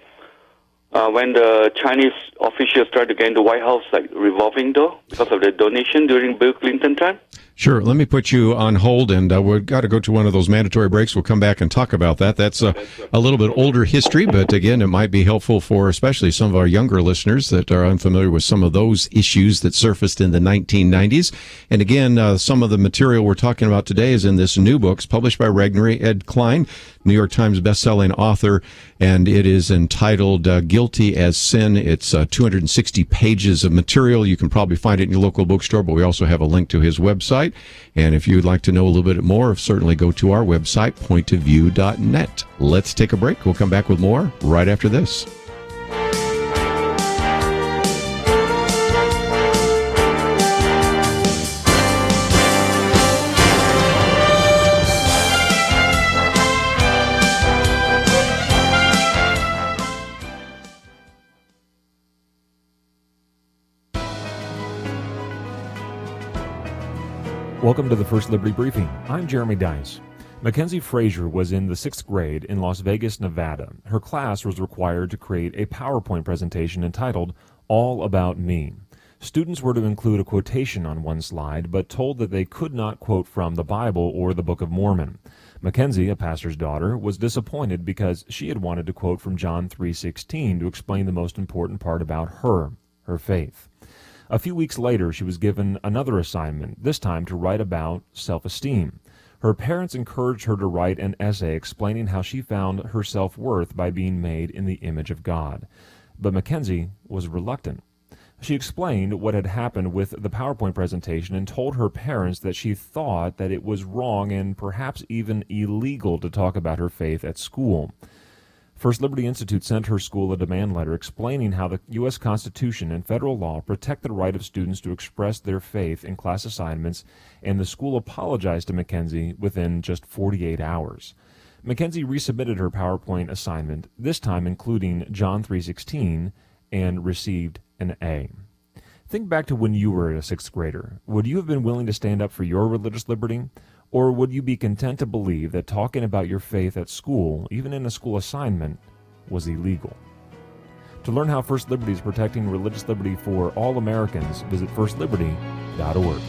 when the Chinese officials tried to get into the White House, like revolving door, because of the donation during Bill Clinton time? Sure. Let me put you on hold, and we've got to go to one of those mandatory breaks. We'll come back and talk about that. That's a little bit older history, but again, it might be helpful for especially some of our younger listeners that are unfamiliar with some of those issues that surfaced in the 1990s. And again, some of the material we're talking about today is in this new book. It's published by Regnery, Ed Klein, New York Times bestselling author, and it is entitled Guilty as Sin. It's 260 pages of material. You can probably find it in your local bookstore, but we also have a link to his website. And if you'd like to know a little bit more, certainly go to our website, pointofview.net. Let's take a break. We'll come back with more right after this. Welcome to the First Liberty Briefing. I'm Jeremy Dice. Mackenzie Frazier was in the 6th grade in Las Vegas, Nevada. Her class was required to create a PowerPoint presentation entitled All About Me. Students were to include a quotation on one slide, but told that they could not quote from the Bible or the Book of Mormon. Mackenzie, a pastor's daughter, was disappointed because she had wanted to quote from John 3:16 to explain the most important part about her faith. A few weeks later, she was given another assignment, this time to write about self-esteem. Her parents encouraged her to write an essay explaining how she found her self-worth by being made in the image of God. But Mackenzie was reluctant. She explained what had happened with the PowerPoint presentation and told her parents that she thought that it was wrong and perhaps even illegal to talk about her faith at school. First Liberty Institute sent her school a demand letter explaining how the U.S. Constitution and federal law protect the right of students to express their faith in class assignments, and the school apologized to Mackenzie within just 48 hours. Mackenzie resubmitted her PowerPoint assignment, this time including John 3:16, and received an A. Think back to when you were a 6th grader. Would you have been willing to stand up for your religious liberty? Or would you be content to believe that talking about your faith at school, even in a school assignment, was illegal? To learn how First Liberty is protecting religious liberty for all Americans, visit firstliberty.org.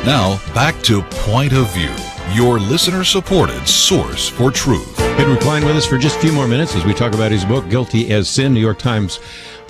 Now, back to Point of View, your listener-supported source for truth. Edward Klein with us for just a few more minutes as we talk about his book, Guilty as Sin, New York Times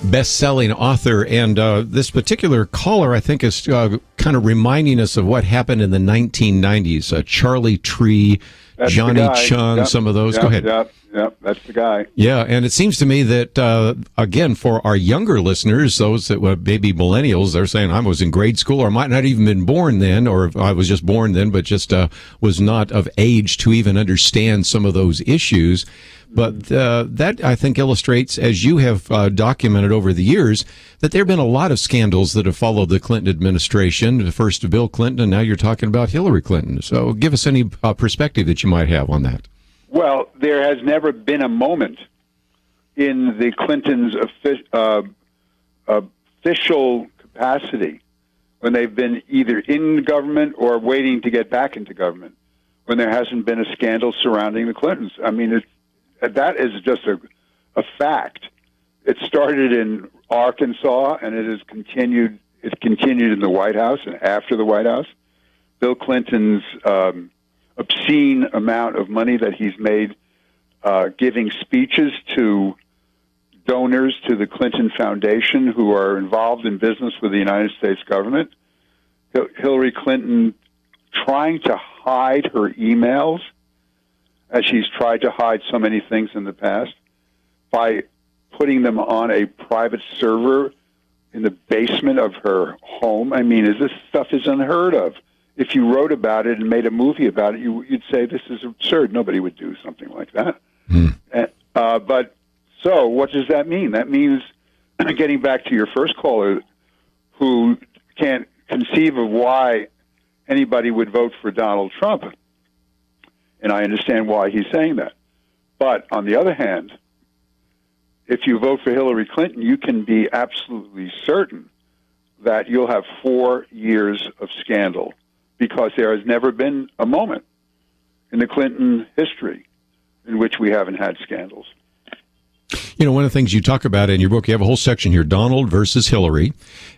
best-selling author. And this particular caller, I think, is kind of reminding us of what happened in the 1990s. Charlie Tree, That's Johnny Chung, some of those. Go ahead. Yep, that's the guy. Yeah, and it seems to me that, again, for our younger listeners, those that were maybe millennials, they're saying I was in grade school or might not even been born then, or I was just born then, but just was not of age to even understand some of those issues. But that, I think, illustrates, as you have documented over the years, that there have been a lot of scandals that have followed the Clinton administration, first Bill Clinton, and now you're talking about Hillary Clinton. So give us any perspective that you might have on that. Well, there has never been a moment in the Clintons' official capacity when they've been either in government or waiting to get back into government, when there hasn't been a scandal surrounding the Clintons. I mean, that is just a fact. It started in Arkansas, and it has continued. It continued in the White House and after the White House. Bill Clinton's obscene amount of money that he's made giving speeches to donors to the Clinton Foundation who are involved in business with the United States government. Hillary Clinton trying to hide her emails, as she's tried to hide so many things in the past, by putting them on a private server in the basement of her home. I mean, this stuff is unheard of. If you wrote about it and made a movie about it, you'd say this is absurd. Nobody would do something like that. But so what does that mean? That means, getting back to your first caller, who can't conceive of why anybody would vote for Donald Trump, and I understand why he's saying that. But on the other hand, if you vote for Hillary Clinton, you can be absolutely certain that you'll have 4 years of scandal, because there has never been a moment in the Clinton history in which we haven't had scandals. You know, one of the things you talk about in your book, you have a whole section here, Donald versus Hillary,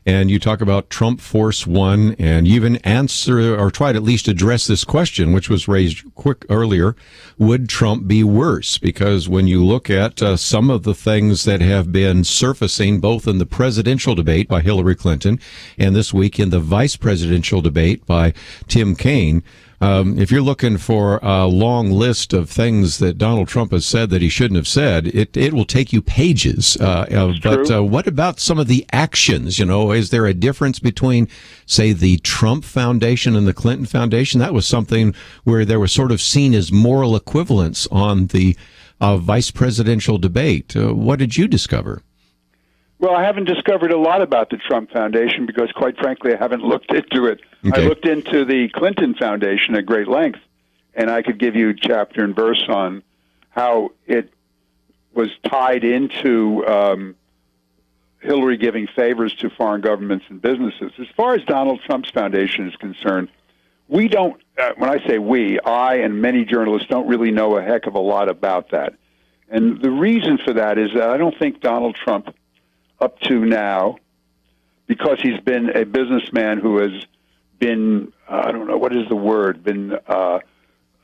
and you talk about Trump Force One, and you even answer or try to at least address this question, which was raised earlier. Would Trump be worse? Because when you look at some of the things that have been surfacing, both in the presidential debate by Hillary Clinton and this week in the vice presidential debate by Tim Kaine, if you're looking for a long list of things that Donald Trump has said that he shouldn't have said, it will take you pages. But what about some of the actions? You know, is there a difference between, say, the Trump Foundation and the Clinton Foundation? That was something where there was sort of seen as moral equivalence on the vice presidential debate. What did you discover? Well, I haven't discovered a lot about the Trump Foundation because, quite frankly, I haven't looked into it. Okay. I looked into the Clinton Foundation at great length, and I could give you chapter and verse on how it was tied into Hillary giving favors to foreign governments and businesses. As far as Donald Trump's foundation is concerned, we don't, when I say we, I and many journalists don't really know a heck of a lot about that. And the reason for that is that I don't think Donald Trump, up to now, because he's been a businessman who has been, I don't know, what is the word, been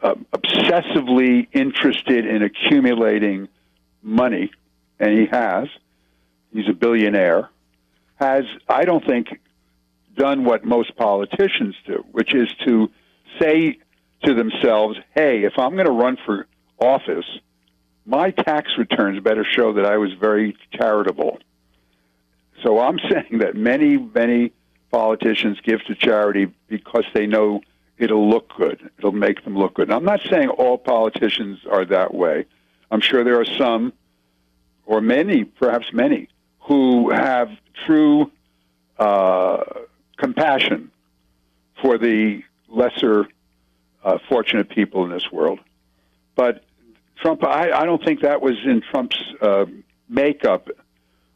obsessively interested in accumulating money, and he has, he's a billionaire, has, I don't think, done what most politicians do, which is to say to themselves, hey, if I'm going to run for office, my tax returns better show that I was very charitable. So I'm saying that many, many politicians give to charity because they know it'll look good. It'll make them look good. And I'm not saying all politicians are that way. I'm sure there are some, or many, perhaps many, who have true compassion for the lesser fortunate people in this world. But Trump, I don't think that was in Trump's makeup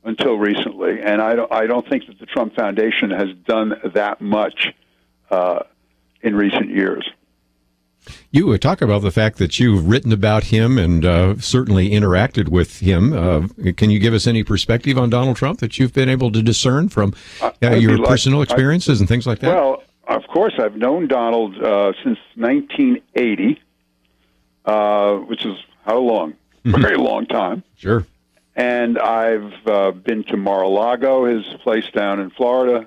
until recently, and I don't think that the Trump Foundation has done that much in recent years. You talk about the fact that you've written about him and certainly interacted with him. Can you give us any perspective on Donald Trump that you've been able to discern from your personal experiences and things like that? Well, of course, I've known Donald since 1980, which is how long? A very long time. Sure. And I've been to Mar-a-Lago, his place down in Florida.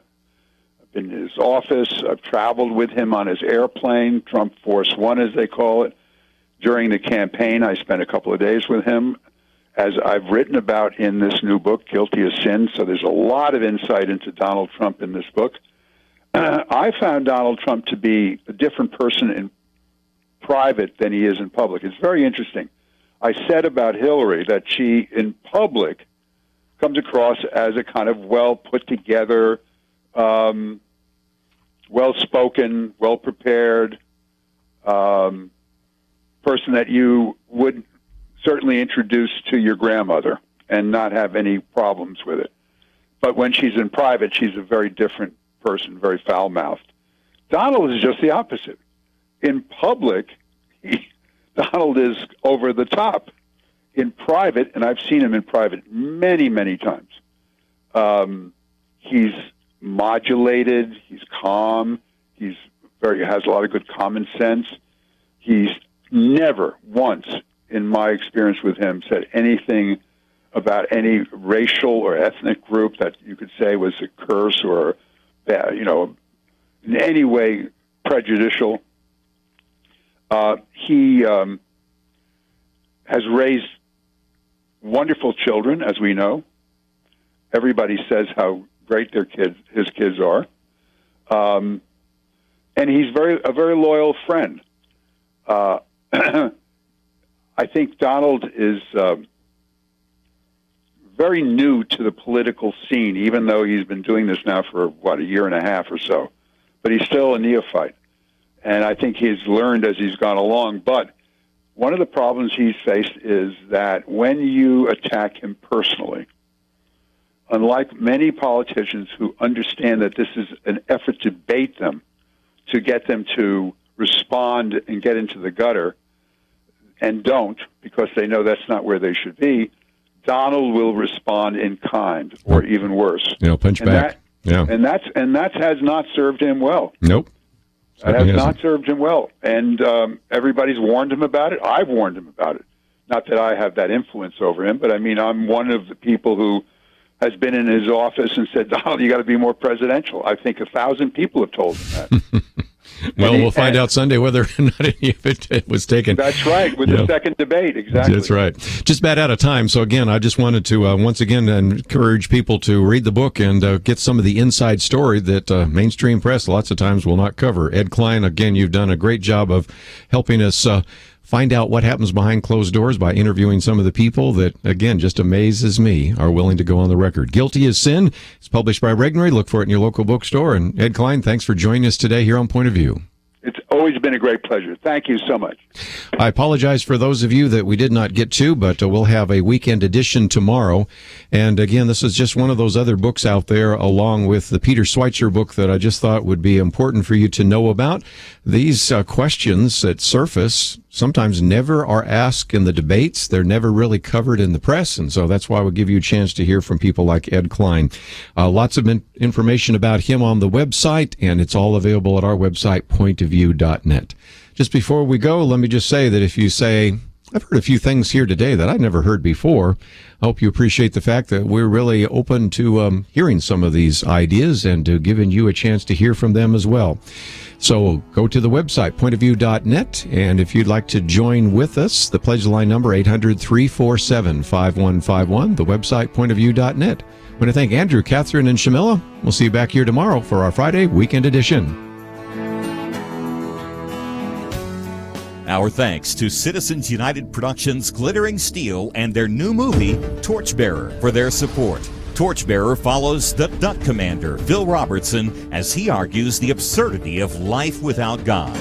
I've been to his office. I've traveled with him on his airplane, Trump Force One, as they call it. During the campaign, I spent a couple of days with him, as I've written about in this new book, Guilty of Sin. So there's a lot of insight into Donald Trump in this book. I found Donald Trump to be a different person in private than he is in public. It's very interesting. I said about Hillary that she, in public, comes across as a kind of well-put-together, well-spoken, well-prepared person that you would certainly introduce to your grandmother and not have any problems with it. but when she's in private, she's a very different person, very foul-mouthed. Donald is just the opposite. In public, Donald is over the top. In private, and I've seen him in private many, many times, he's modulated, he's calm, has a lot of good common sense. He's never once, in my experience with him, said anything about any racial or ethnic group that you could say was a curse or, in any way prejudicial. He has raised wonderful children, as we know. Everybody says how great his kids are. And he's a very loyal friend. I think Donald is very new to the political scene, even though he's been doing this now for, a year and a half or so. But he's still a neophyte. And I think he's learned as he's gone along. But one of the problems he's faced is that when you attack him personally, unlike many politicians who understand that this is an effort to bait them, to get them to respond and get into the gutter, and don't, because they know that's not where they should be, Donald will respond in kind, or even worse. Punch back. And that has not served him well. Nope. That has not served him well. And everybody's warned him about it. I've warned him about it. Not that I have that influence over him, but I mean, I'm one of the people who has been in his office and said, Donald, you got to be more presidential. I think 1,000 people have told him that. Well, we'll find out Sunday whether or not any of it was taken. That's right, with the second debate, exactly. That's right. Just about out of time. So, again, I just wanted to once again encourage people to read the book and get some of the inside story that mainstream press lots of times will not cover. Ed Klein, again, you've done a great job of helping us find out what happens behind closed doors by interviewing some of the people that, again, just amazes me, are willing to go on the record. Guilty as Sin. It's published by Regnery. Look for it in your local bookstore. And Ed Klein, thanks for joining us today here on Point of View. It's always been a great pleasure. Thank you so much. I apologize for those of you that we did not get to, but we'll have a weekend edition tomorrow. And again, this is just one of those other books out there, along with the Peter Schweitzer book that I just thought would be important for you to know about. These questions that surface sometimes never are asked in the debates. They're never really covered in the press. And so that's why we'll give you a chance to hear from people like Ed Klein. Lots of information about him on the website, and it's all available at our website, pointofview.net. Just before we go, let me just say that if you say, I've heard a few things here today that I've never heard before, I hope you appreciate the fact that we're really open to hearing some of these ideas and to giving you a chance to hear from them as well. So go to the website, pointofview.net, and if you'd like to join with us, the pledge line number 800-347-5151, the website, pointofview.net. I want to thank Andrew, Catherine, and Shamila. We'll see you back here tomorrow for our Friday weekend edition. Our thanks to Citizens United Productions Glittering Steel and their new movie, Torchbearer, for their support. Torchbearer follows the Duck Commander, Phil Robertson, as he argues the absurdity of life without God.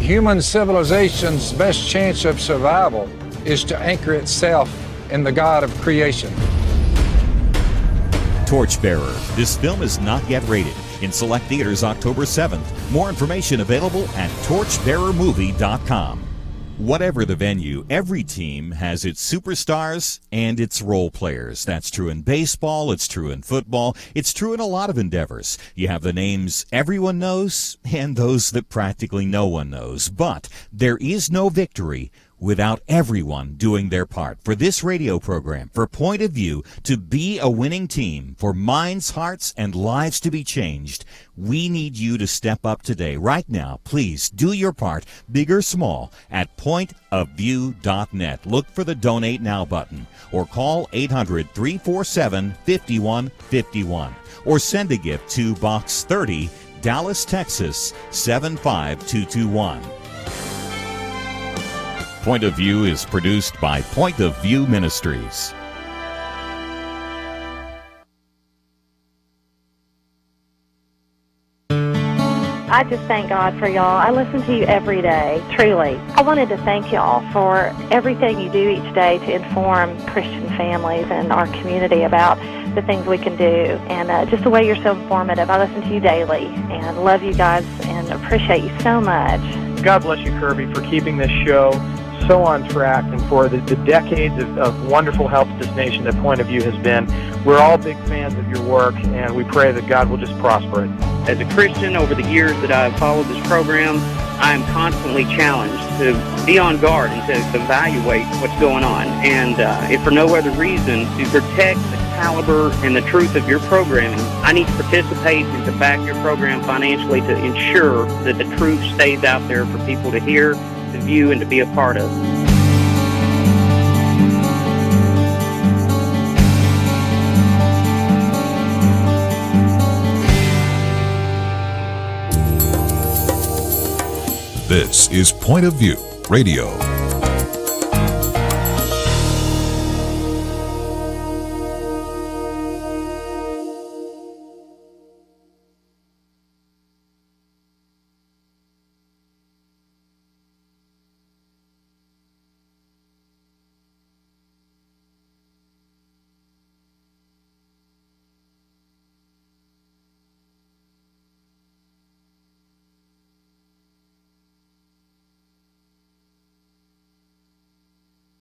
Human civilization's best chance of survival is to anchor itself in the God of creation. Torchbearer. This film is not yet rated. In select theaters October 7th. More information available at torchbearermovie.com. Whatever the venue, every team has its superstars and its role players. That's true in baseball, it's true in football, it's true in a lot of endeavors. You have the names everyone knows and those that practically no one knows. But there is no victory without everyone doing their part. For this radio program, for Point of View to be a winning team, for minds, hearts, and lives to be changed, we need you to step up today. Right now, please do your part, big or small, at pointofview.net. Look for the Donate Now button or call 800-347-5151 or send a gift to Box 30, Dallas, Texas, 75221. Point of View is produced by Point of View Ministries. I just thank God for y'all. I listen to you every day, truly. I wanted to thank y'all for everything you do each day to inform Christian families and our community about the things we can do, and just the way you're so informative. I listen to you daily and love you guys and appreciate you so much. God bless you, Kerby, for keeping this show so on track and for the decades of wonderful help to this nation that Point of View has been. We're all big fans of your work, and we pray that God will just prosper it. As a Christian, over the years that I've followed this program, I am constantly challenged to be on guard and to evaluate what's going on. And if for no other reason, to protect the caliber and the truth of your programming, I need to participate and to back your program financially to ensure that the truth stays out there for people to hear, to view, and to be a part of. This is Point of View Radio.